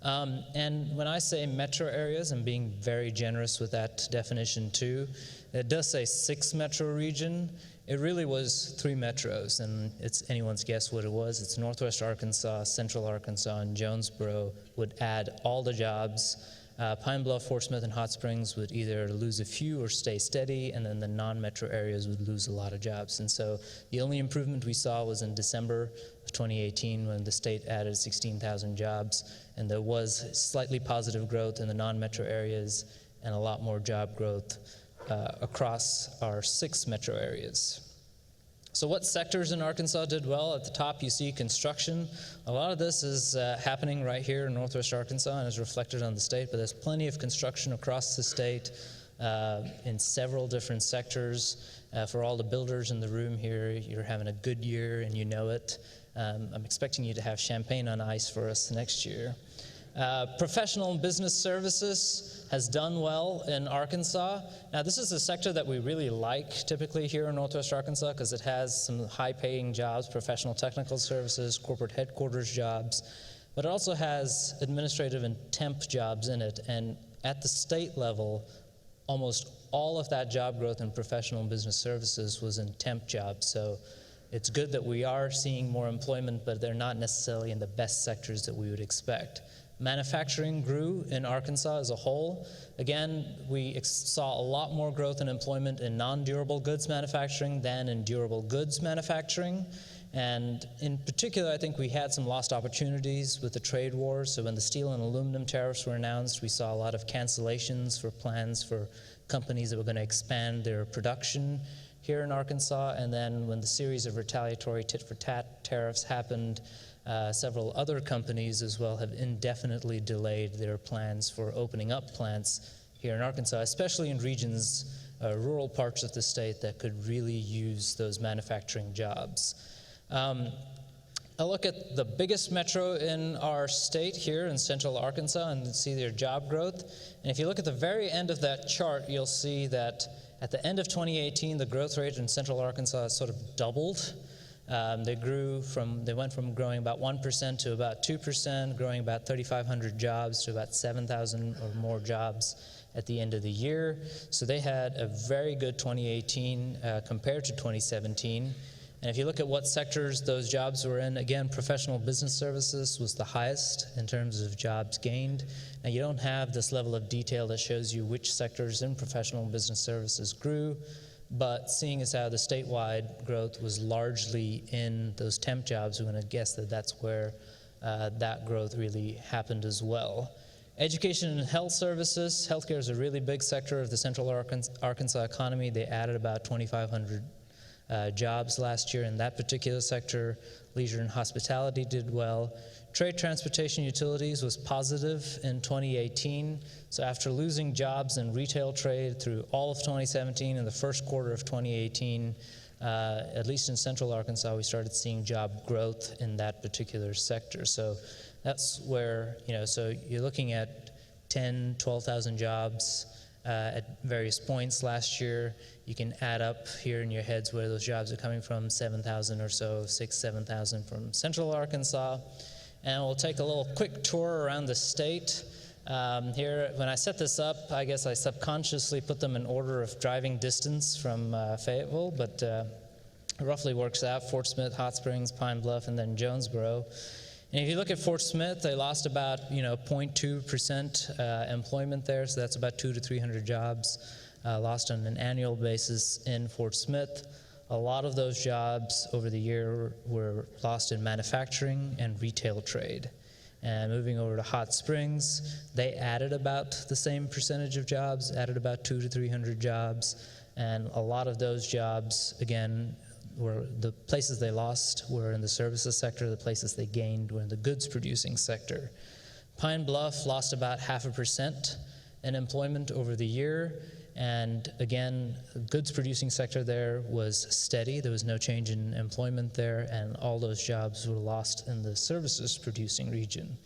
And when I say metro areas, I'm being very generous with that definition too. It does say 6 metro region. It really was 3 metros, and it's anyone's guess what it was. It's Northwest Arkansas, Central Arkansas, and Jonesboro would add all the jobs. Pine Bluff, Fort Smith, and Hot Springs would either lose a few or stay steady, and then the non-metro areas would lose a lot of jobs. And so the only improvement we saw was in December of 2018 when the state added 16,000 jobs, and there was slightly positive growth in the non-metro areas and a lot more job growth across our 6 metro areas. So what sectors in Arkansas did well? At the top you see construction. A lot of this is happening right here in Northwest Arkansas and is reflected on the state, but there's plenty of construction across the state in several different sectors. For all the builders in the room here, you're having a good year and you know it. I'm expecting you to have champagne on ice for us next year. Professional and business services has done well in Arkansas. Now, this is a sector that we really like typically here in Northwest Arkansas because it has some high-paying jobs, professional technical services, corporate headquarters jobs, but it also has administrative and temp jobs in it. And at the state level, almost all of that job growth in professional and business services was in temp jobs. So it's good that we are seeing more employment, but they're not necessarily in the best sectors that we would expect. Manufacturing grew in Arkansas as a whole. Again, we saw a lot more growth in employment in non-durable goods manufacturing than in durable goods manufacturing. And in particular, I think we had some lost opportunities with the trade war. So when the steel and aluminum tariffs were announced, we saw a lot of cancellations for plans for companies that were going to expand their production here in Arkansas. And then when the series of retaliatory tit-for-tat tariffs happened, several other companies as well have indefinitely delayed their plans for opening up plants here in Arkansas, especially in regions, rural parts of the state that could really use those manufacturing jobs. I look at the biggest metro in our state here in Central Arkansas and see their job growth. And if you look at the very end of that chart, you'll see that at the end of 2018, the growth rate in Central Arkansas sort of doubled. They went from growing about 1% to about 2%, growing about 3,500 jobs to about 7,000 or more jobs at the end of the year. So they had a very good 2018 compared to 2017. And if you look at what sectors those jobs were in, again, professional business services was the highest in terms of jobs gained. Now, you don't have this level of detail that shows you which sectors in professional business services grew, but seeing as how the statewide growth was largely in those temp jobs, we're going to guess that that's where that growth really happened as well. Education and health services. Healthcare is a really big sector of the Central Arkansas economy. They added about 2,500 jobs last year in that particular sector. Leisure and hospitality did well. Trade, transportation, utilities was positive in 2018. So after losing jobs in retail trade through all of 2017 and the first quarter of 2018, at least in Central Arkansas, we started seeing job growth in that particular sector. So that's where, so you're looking at 10, 12,000 jobs at various points last year. You can add up here in your heads where those jobs are coming from, 7,000 or so, 6,000, 7,000 from Central Arkansas. And we'll take a little quick tour around the state. Here, when I set this up, I guess I subconsciously put them in order of driving distance from Fayetteville, but it roughly works out: Fort Smith, Hot Springs, Pine Bluff, and then Jonesboro. And if you look at Fort Smith, they lost about 0.2% employment there, so that's about 200 to 300 jobs lost on an annual basis in Fort Smith. A lot of those jobs over the year were lost in manufacturing and retail trade. And moving over to Hot Springs, they added about the same percentage of jobs, added about 200 to 300 jobs, and a lot of those jobs, again, were the places they lost were in the services sector, the places they gained were in the goods producing sector. Pine Bluff lost about 0.5% in employment over the year, and again, the goods producing sector there was steady. There was no change in employment there, and all those jobs were lost in the services producing region.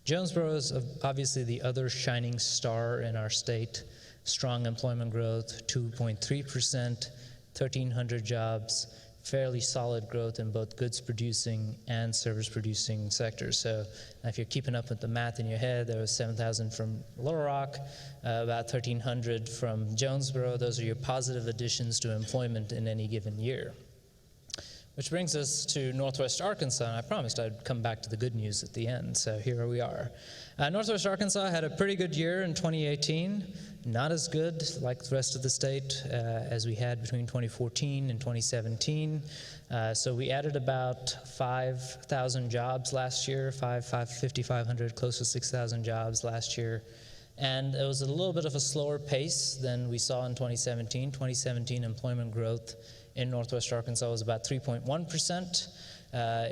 Jonesboro is obviously the other shining star in our state. Strong employment growth, 2.3%, 1,300 jobs, fairly solid growth in both goods producing and service producing sectors. So if you're keeping up with the math in your head, there was 7,000 from Little Rock, about 1,300 from Jonesboro. Those are your positive additions to employment in any given year. Which brings us to Northwest Arkansas, and I promised I'd come back to the good news at the end, so here we are. Northwest Arkansas had a pretty good year in 2018, not as good like the rest of the state as we had between 2014 and 2017. So we added about 5,000 jobs last year, 5,500, close to 6,000 jobs last year. And it was a little bit of a slower pace than we saw in 2017. 2017 employment growth in Northwest Arkansas was about 3.1%.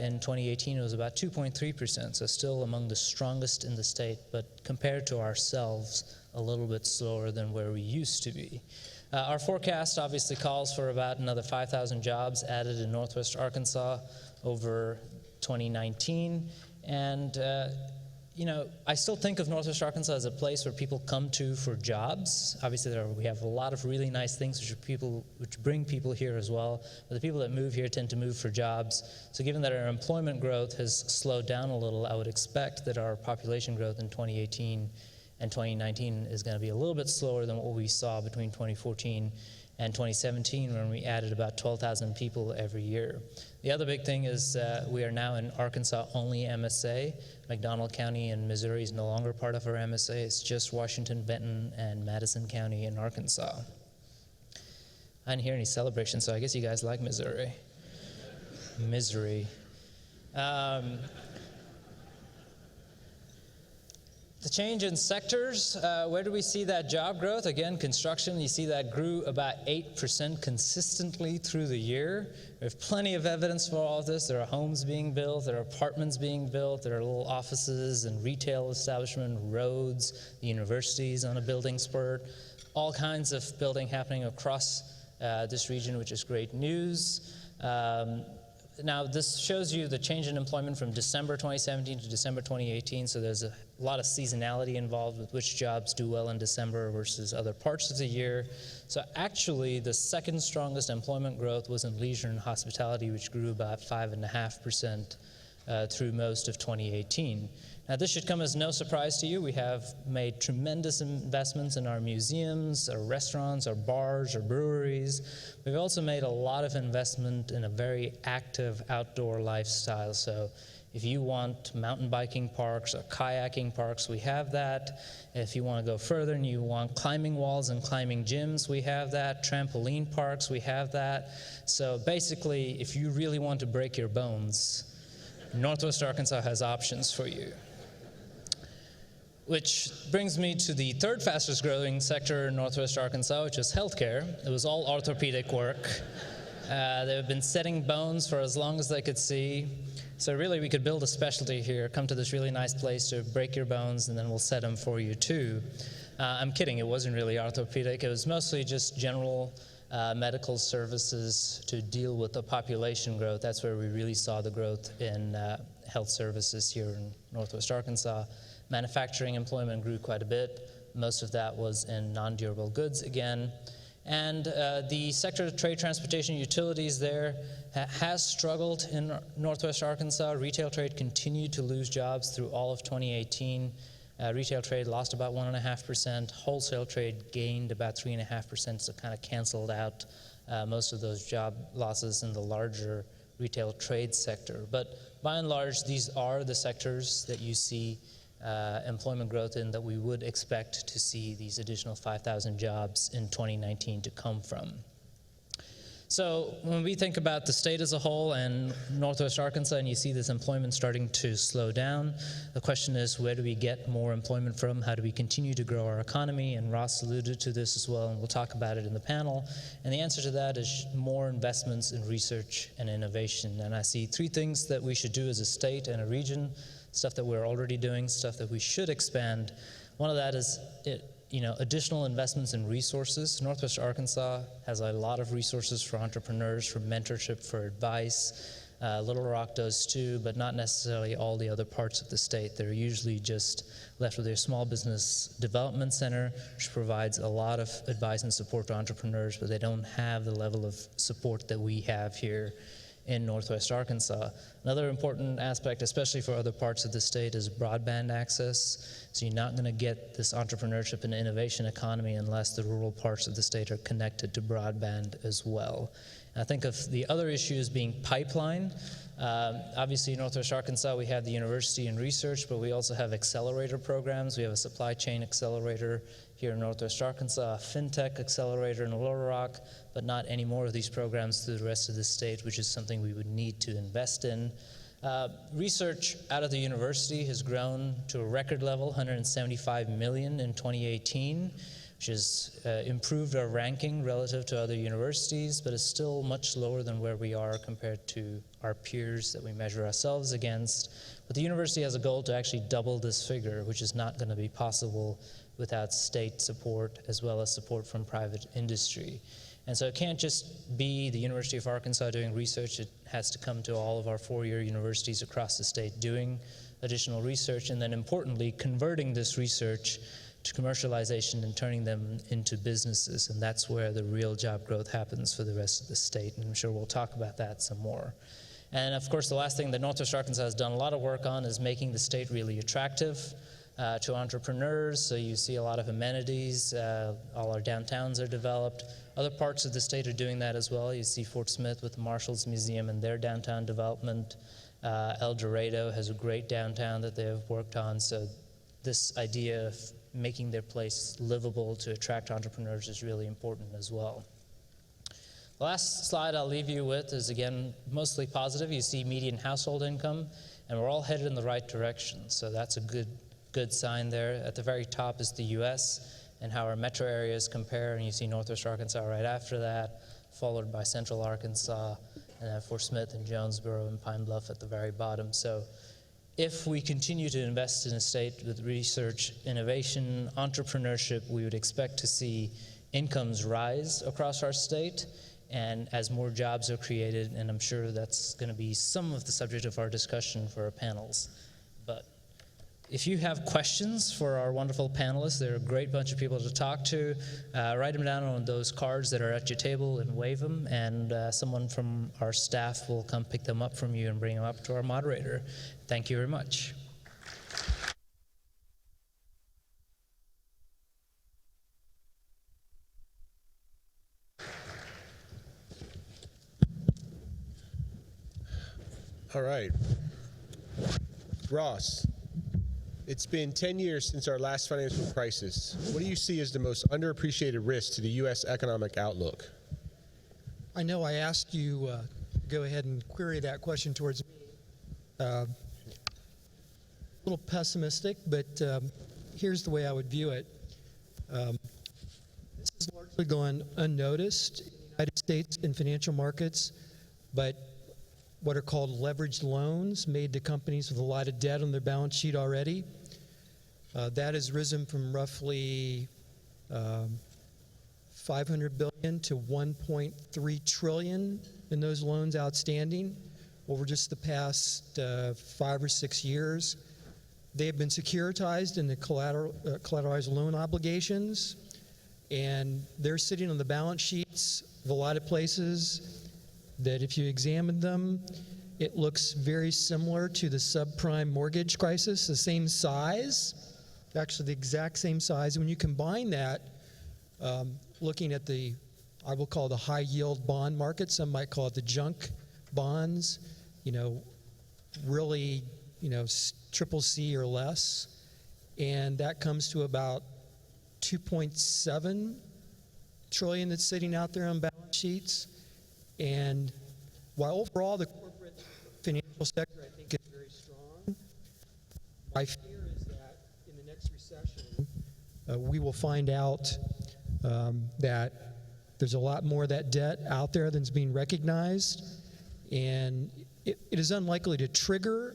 In 2018, it was about 2.3%, so still among the strongest in the state, but compared to ourselves, a little bit slower than where we used to be. Our forecast obviously calls for about another 5,000 jobs added in Northwest Arkansas over 2019, and I still think of Northwest Arkansas as a place where people come to for jobs. Obviously, we have a lot of really nice things which bring people here as well. But the people that move here tend to move for jobs. So given that our employment growth has slowed down a little, I would expect that our population growth in 2018 and 2019 is going to be a little bit slower than what we saw between 2014 and 2017, when we added about 12,000 people every year. The other big thing is we are now in Arkansas-only MSA. McDonald County in Missouri is no longer part of our MSA. It's just Washington, Benton, and Madison County in Arkansas. I didn't hear any celebration, so I guess you guys like Missouri. Misery. The change in sectors, where do we see that job growth? Again, construction, you see that grew about 8% consistently through the year. We have plenty of evidence for all of this. There are homes being built, there are apartments being built, there are little offices and retail establishments, roads, the universities on a building spurt, all kinds of building happening across this region, which is great news. Now, this shows you the change in employment from December 2017 to December 2018, so there's a lot of seasonality involved with which jobs do well in December versus other parts of the year. So actually, the second strongest employment growth was in leisure and hospitality, which grew about 5.5% through most of 2018. Now, this should come as no surprise to you. We have made tremendous investments in our museums, our restaurants, our bars, our breweries. We've also made a lot of investment in a very active outdoor lifestyle. So if you want mountain biking parks or kayaking parks, we have that. If you want to go further and you want climbing walls and climbing gyms, we have that. Trampoline parks, we have that. So basically, if you really want to break your bones, Northwest Arkansas has options for you. Which brings me to the third fastest growing sector in Northwest Arkansas, which is healthcare. It was all orthopedic work. They've been setting bones for as long as they could see. So really, we could build a specialty here, come to this really nice place to break your bones, and then we'll set them for you too. I'm kidding, it wasn't really orthopedic. It was mostly just general medical services to deal with the population growth. That's where we really saw the growth in health services here in Northwest Arkansas. Manufacturing employment grew quite a bit. Most of that was in non-durable goods again. And the sector of trade, transportation, utilities there has struggled in Northwest Arkansas. Retail trade continued to lose jobs through all of 2018. Retail trade lost about 1.5%. Wholesale trade gained about 3.5%, so kind of canceled out most of those job losses in the larger retail trade sector. But by and large, these are the sectors that you see employment growth in that we would expect to see these additional 5,000 jobs in 2019 to come from. So when we think about the state as a whole and Northwest Arkansas, and you see this employment starting to slow down, the question is, where do we get more employment from? How do we continue to grow our economy? And Ross alluded to this as well, and we'll talk about it in the panel. And the answer to that is more investments in research and innovation. And I see three things that we should do as a state and a region, stuff that we're already doing, stuff that we should expand. One of that is additional investments in resources. Northwest Arkansas has a lot of resources for entrepreneurs, for mentorship, for advice. Little Rock does too, but not necessarily all the other parts of the state. They're usually just left with their Small Business Development Center, which provides a lot of advice and support to entrepreneurs, but they don't have the level of support that we have here in Northwest Arkansas. Another important aspect, especially for other parts of the state, is broadband access. So you're not going to get this entrepreneurship and innovation economy unless the rural parts of the state are connected to broadband as well. And I think of the other issues being pipeline. Obviously, in Northwest Arkansas, we have the university and research, but we also have accelerator programs. We have a supply chain accelerator here in Northwest Arkansas, a fintech accelerator in Little Rock, but not any more of these programs through the rest of the state, which is something we would need to invest in. Research out of the university has grown to a record level, $175 million in 2018, which has improved our ranking relative to other universities, but is still much lower than where we are compared to our peers that we measure ourselves against. But the university has a goal to actually double this figure, which is not going to be possible without state support as well as support from private industry. And so it can't just be the University of Arkansas doing research. It has to come to all of our four-year universities across the state doing additional research, and then importantly, converting this research to commercialization and turning them into businesses. And that's where the real job growth happens for the rest of the state. And I'm sure we'll talk about that some more. And of course, the last thing that Northwest Arkansas has done a lot of work on is making the state really attractive to entrepreneurs. So you see a lot of amenities. All our downtowns are developed. Other parts of the state are doing that as well. You see Fort Smith with the Marshall's Museum and their downtown development. El Dorado has a great downtown that they have worked on. So this idea of making their place livable to attract entrepreneurs is really important as well. The last slide I'll leave you with is, again, mostly positive. You see median household income, and we're all headed in the right direction. So that's a good sign there. At the very top is the U.S. and how our metro areas compare, and you see Northwest Arkansas right after that, followed by Central Arkansas, and then Fort Smith and Jonesboro and Pine Bluff at the very bottom. So if we continue to invest in a state with research, innovation, entrepreneurship, we would expect to see incomes rise across our state, and as more jobs are created, and I'm sure that's going to be some of the subject of our discussion for our panels. But if you have questions for our wonderful panelists, they're a great bunch of people to talk to. Write them down on those cards that are at your table and wave them, and someone from our staff will come pick them up from you and bring them up to our moderator. Thank you very much. All right. Ross, it's been 10 years since our last financial crisis. What do you see as the most underappreciated risk to the U.S. economic outlook? I know I asked you to go ahead and query that question towards me. A little pessimistic, but here's the way I would view it. This has largely gone unnoticed in the United States in financial markets, but what are called leveraged loans made to companies with a lot of debt on their balance sheet already. That has risen from roughly $500 billion to $1.3 trillion in those loans outstanding over just the past 5 or 6 years. They have been securitized in the collateralized loan obligations, and they're sitting on the balance sheets of a lot of places that if you examine them, it looks very similar to the subprime mortgage crisis, the same size, actually the exact same size. When you combine that, looking at the, I will call the high yield bond market, some might call it the junk bonds, really, triple C or less, and that comes to about 2.7 trillion that's sitting out there on balance sheets. And while overall the corporate financial sector, I think, is very strong, my fear is that in the next recession, we will find out that there's a lot more of that debt out there than's being recognized, and it is unlikely to trigger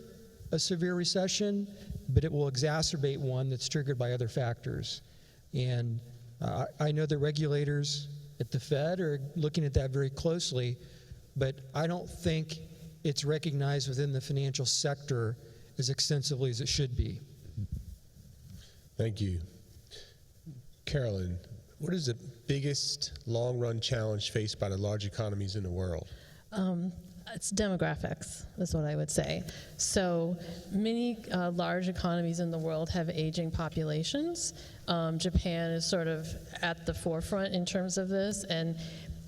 a severe recession, but it will exacerbate one that's triggered by other factors. And I know the regulators at the Fed are looking at that very closely, but I don't think it's recognized within the financial sector as extensively as it should be. Thank you. Carolyn, what is the biggest long-run challenge faced by the large economies in the world? It's demographics, is what I would say. So many large economies in the world have aging populations. Japan is sort of at the forefront in terms of this, and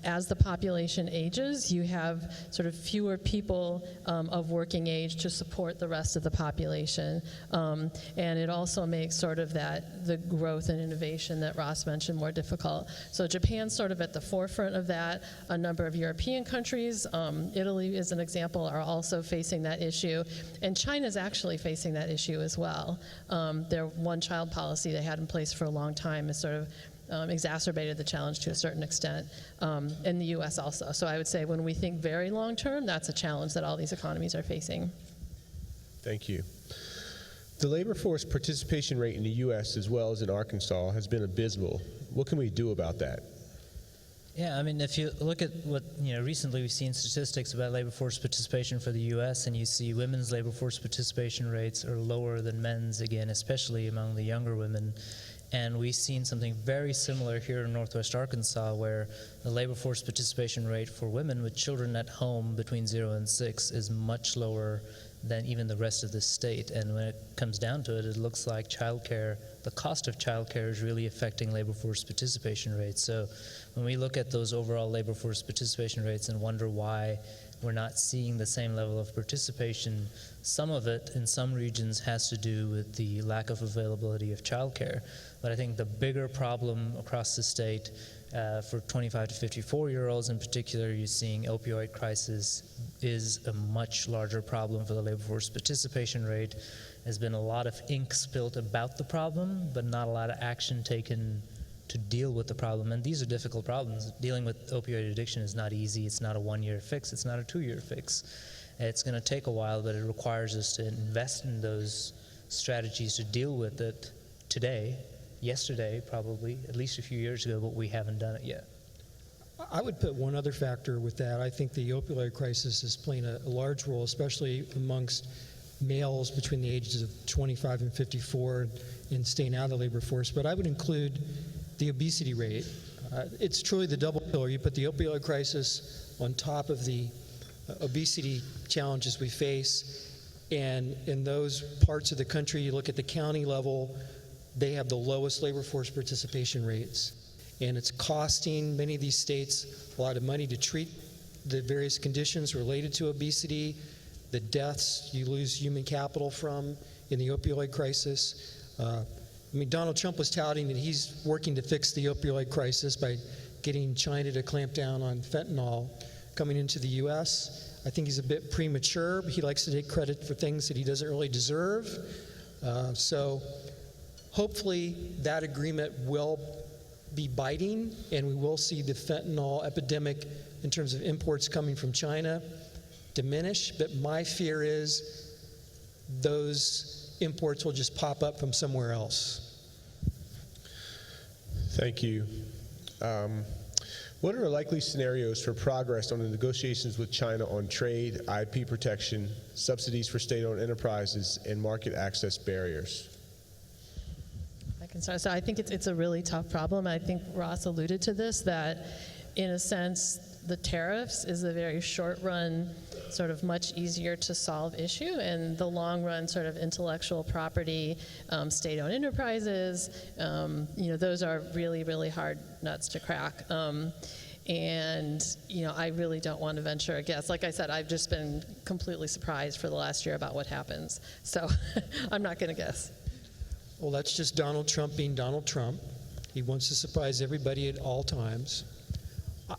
as the population ages, you have sort of fewer people of working age to support the rest of the population. And it also makes sort of the growth and innovation that Ross mentioned more difficult. So Japan's sort of at the forefront of that. A number of European countries, Italy is an example, are also facing that issue. And China's actually facing that issue as well. Their one-child policy they had in place for a long time is sort of exacerbated the challenge to a certain extent, in the U.S. also. So I would say when we think very long term, that's a challenge that all these economies are facing. Thank you. The labor force participation rate in the U.S. as well as in Arkansas has been abysmal. What can we do about that? Yeah, I mean, if you look at what, recently we've seen statistics about labor force participation for the U.S., and you see women's labor force participation rates are lower than men's, again, especially among the younger women. And we've seen something very similar here in Northwest Arkansas, where the labor force participation rate for women with children at home between 0 and 6 is much lower than even the rest of the state. And when it comes down to it, it looks like childcare, the cost of childcare is really affecting labor force participation rates. So when we look at those overall labor force participation rates and wonder why we're not seeing the same level of participation, some of it in some regions has to do with the lack of availability of childcare. But I think the bigger problem across the state for 25 to 54-year-olds in particular, you're seeing opioid crisis is a much larger problem for the labor force participation rate. There's been a lot of ink spilled about the problem, but not a lot of action taken to deal with the problem. And these are difficult problems. Dealing with opioid addiction is not easy. It's not a 1-year fix. It's not a 2-year fix. It's going to take a while, but it requires us to invest in those strategies to deal with it today, yesterday probably, at least a few years ago, but we haven't done it yet. I would put one other factor with that. I think the opioid crisis is playing a large role, especially amongst males between the ages of 25 and 54 and staying out of the labor force. But I would include the obesity rate. It's truly the double killer. You put the opioid crisis on top of the obesity challenges we face, and in those parts of the country, you look at the county level, they have the lowest labor force participation rates. And it's costing many of these states a lot of money to treat the various conditions related to obesity, the deaths you lose human capital from in the opioid crisis. Donald Trump was touting that he's working to fix the opioid crisis by getting China to clamp down on fentanyl coming into the U.S. I think he's a bit premature. He likes to take credit for things that he doesn't really deserve. So hopefully that agreement will be biting, and we will see the fentanyl epidemic in terms of imports coming from China diminish. But my fear is those imports will just pop up from somewhere else. Thank you. What are the likely scenarios for progress on the negotiations with China on trade, IP protection, subsidies for state-owned enterprises, and market access barriers? I can start. So I think it's a really tough problem. I think Ross alluded to this, that in a sense, the tariffs is a very short run, sort of much easier to solve issue, and the long run sort of intellectual property, state-owned enterprises, those are really, really hard nuts to crack. And, I really don't want to venture a guess. Like I said, I've just been completely surprised for the last year about what happens. So I'm not going to guess. Well, that's just Donald Trump being Donald Trump. He wants to surprise everybody at all times.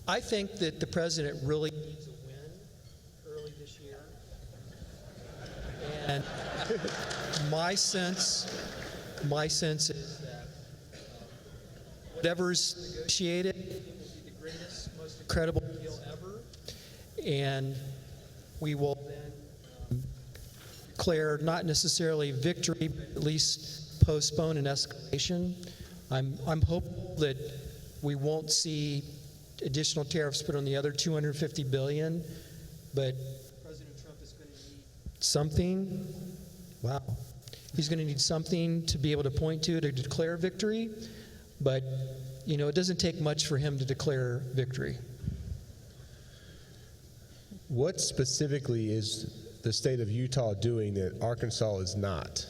I think that the president really needs a win early this year. And my sense is that whatever's negotiated will be the greatest, most incredible deal ever. And we will then declare not necessarily victory, but at least postpone an escalation. I'm hopeful that we won't see additional tariffs put on the other $250 billion, but President Trump is going to need something. Wow. He's going to need something to be able to point to declare victory, but it doesn't take much for him to declare victory. What specifically is the state of Utah doing that Arkansas is not?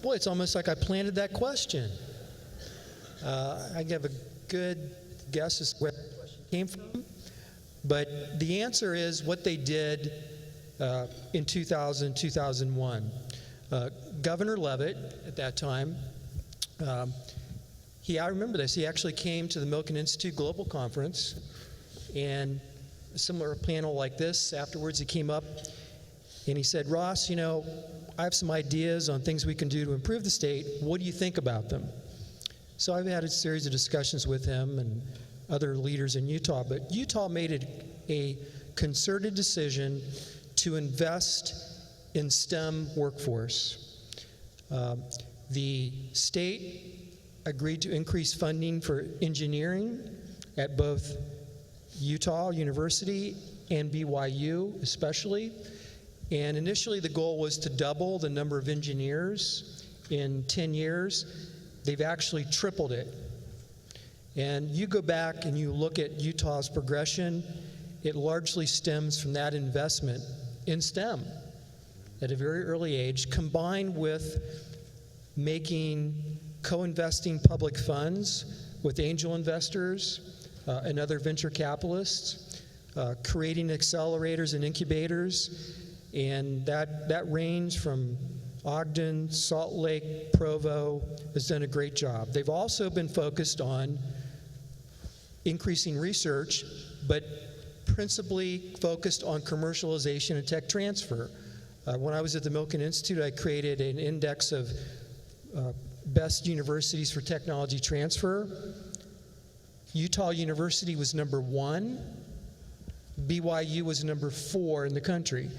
Boy, it's almost like I planted that question. I have a good guess as to where that question came from, but the answer is what they did in 2001. Governor Leavitt, at that time, I remember this, he actually came to the Milken Institute Global Conference, and a similar panel like this, afterwards he came up and he said, Ross, I have some ideas on things we can do to improve the state. What do you think about them? So I've had a series of discussions with him and other leaders in Utah, but Utah made a concerted decision to invest in STEM workforce. The state agreed to increase funding for engineering at both Utah University and BYU especially. And initially the goal was to double the number of engineers in 10 years. They've actually tripled it. And you go back and you look at Utah's progression, it largely stems from that investment in STEM at a very early age, combined with making co-investing public funds with angel investors and other venture capitalists, creating accelerators and incubators, and that range from Ogden, Salt Lake, Provo has done a great job. They've also been focused on increasing research, but principally focused on commercialization and tech transfer. When I was at the Milken Institute, I created an index of best universities for technology transfer. Utah University was number 1. BYU was number 4 in the country.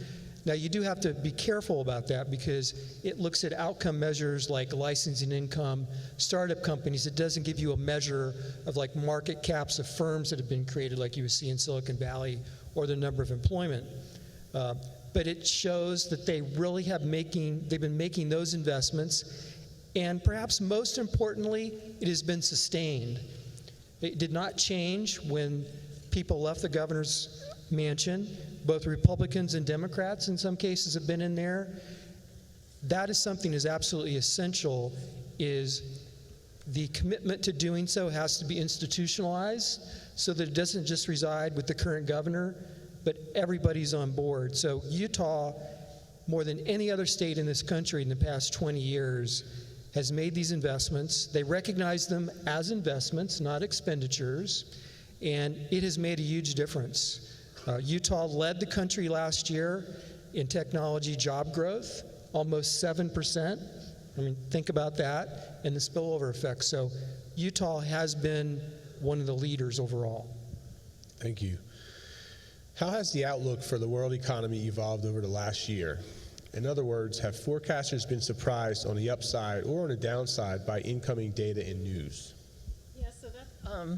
Now, you do have to be careful about that because it looks at outcome measures like licensing income, startup companies. It doesn't give you a measure of like market caps of firms that have been created like you would see in Silicon Valley or the number of employment. But it shows that they really they've been making those investments, and perhaps most importantly, it has been sustained. It did not change when people left the governor's mansion. Both Republicans and Democrats in some cases have been in there. That is something that's absolutely essential, is the commitment to doing so has to be institutionalized so that it doesn't just reside with the current governor, but everybody's on board. So Utah, more than any other state in this country in the past 20 years, has made these investments. They recognize them as investments, not expenditures, and it has made a huge difference. Utah led the country last year in technology job growth, almost 7%. I mean, think about that, and the spillover effect. So Utah has been one of the leaders overall. Thank you. How has the outlook for the world economy evolved over the last year? In other words, have forecasters been surprised on the upside or on the downside by incoming data and news? Yeah, so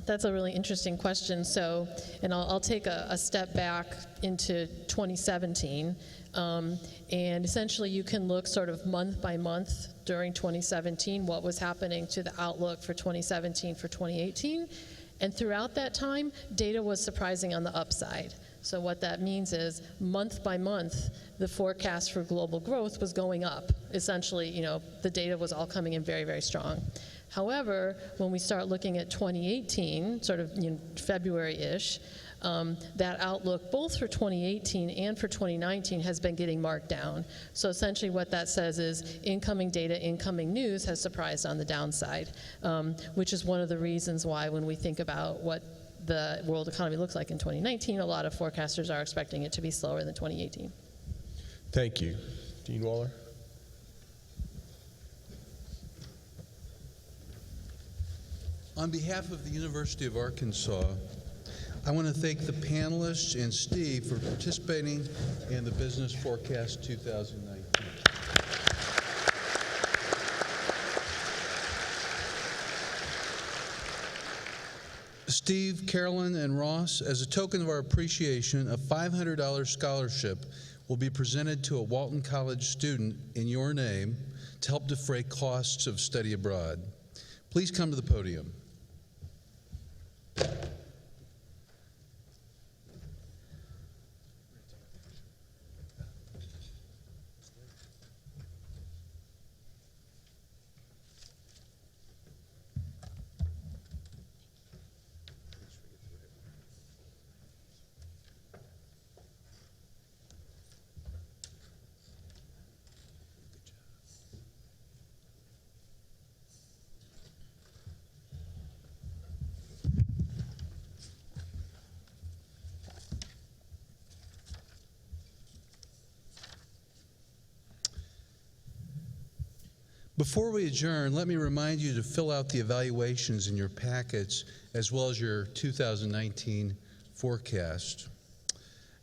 that's a really interesting question. So, and I'll take a step back into 2017. And essentially you can look sort of month by month during 2017, what was happening to the outlook for 2017 for 2018. And throughout that time, data was surprising on the upside. So what that means is month by month, the forecast for global growth was going up. Essentially, the data was all coming in very, very strong. However, when we start looking at 2018, sort of February-ish, that outlook both for 2018 and for 2019 has been getting marked down. So essentially what that says is incoming data, incoming news has surprised on the downside, which is one of the reasons why when we think about what the world economy looks like in 2019, a lot of forecasters are expecting it to be slower than 2018. Thank you. Dean Waller. On behalf of the University of Arkansas, I want to thank the panelists and Steve for participating in the Business Forecast 2019. Steve, Carolyn, and Ross, as a token of our appreciation, a $500 scholarship will be presented to a Walton College student in your name to help defray costs of study abroad. Please come to the podium. Before we adjourn, let me remind you to fill out the evaluations in your packets as well as your 2019 forecast.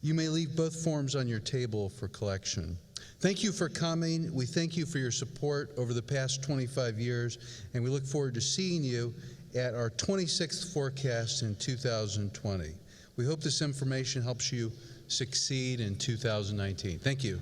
You may leave both forms on your table for collection. Thank you for coming. We thank you for your support over the past 25 years, and we look forward to seeing you at our 26th forecast in 2020. We hope this information helps you succeed in 2019. Thank you.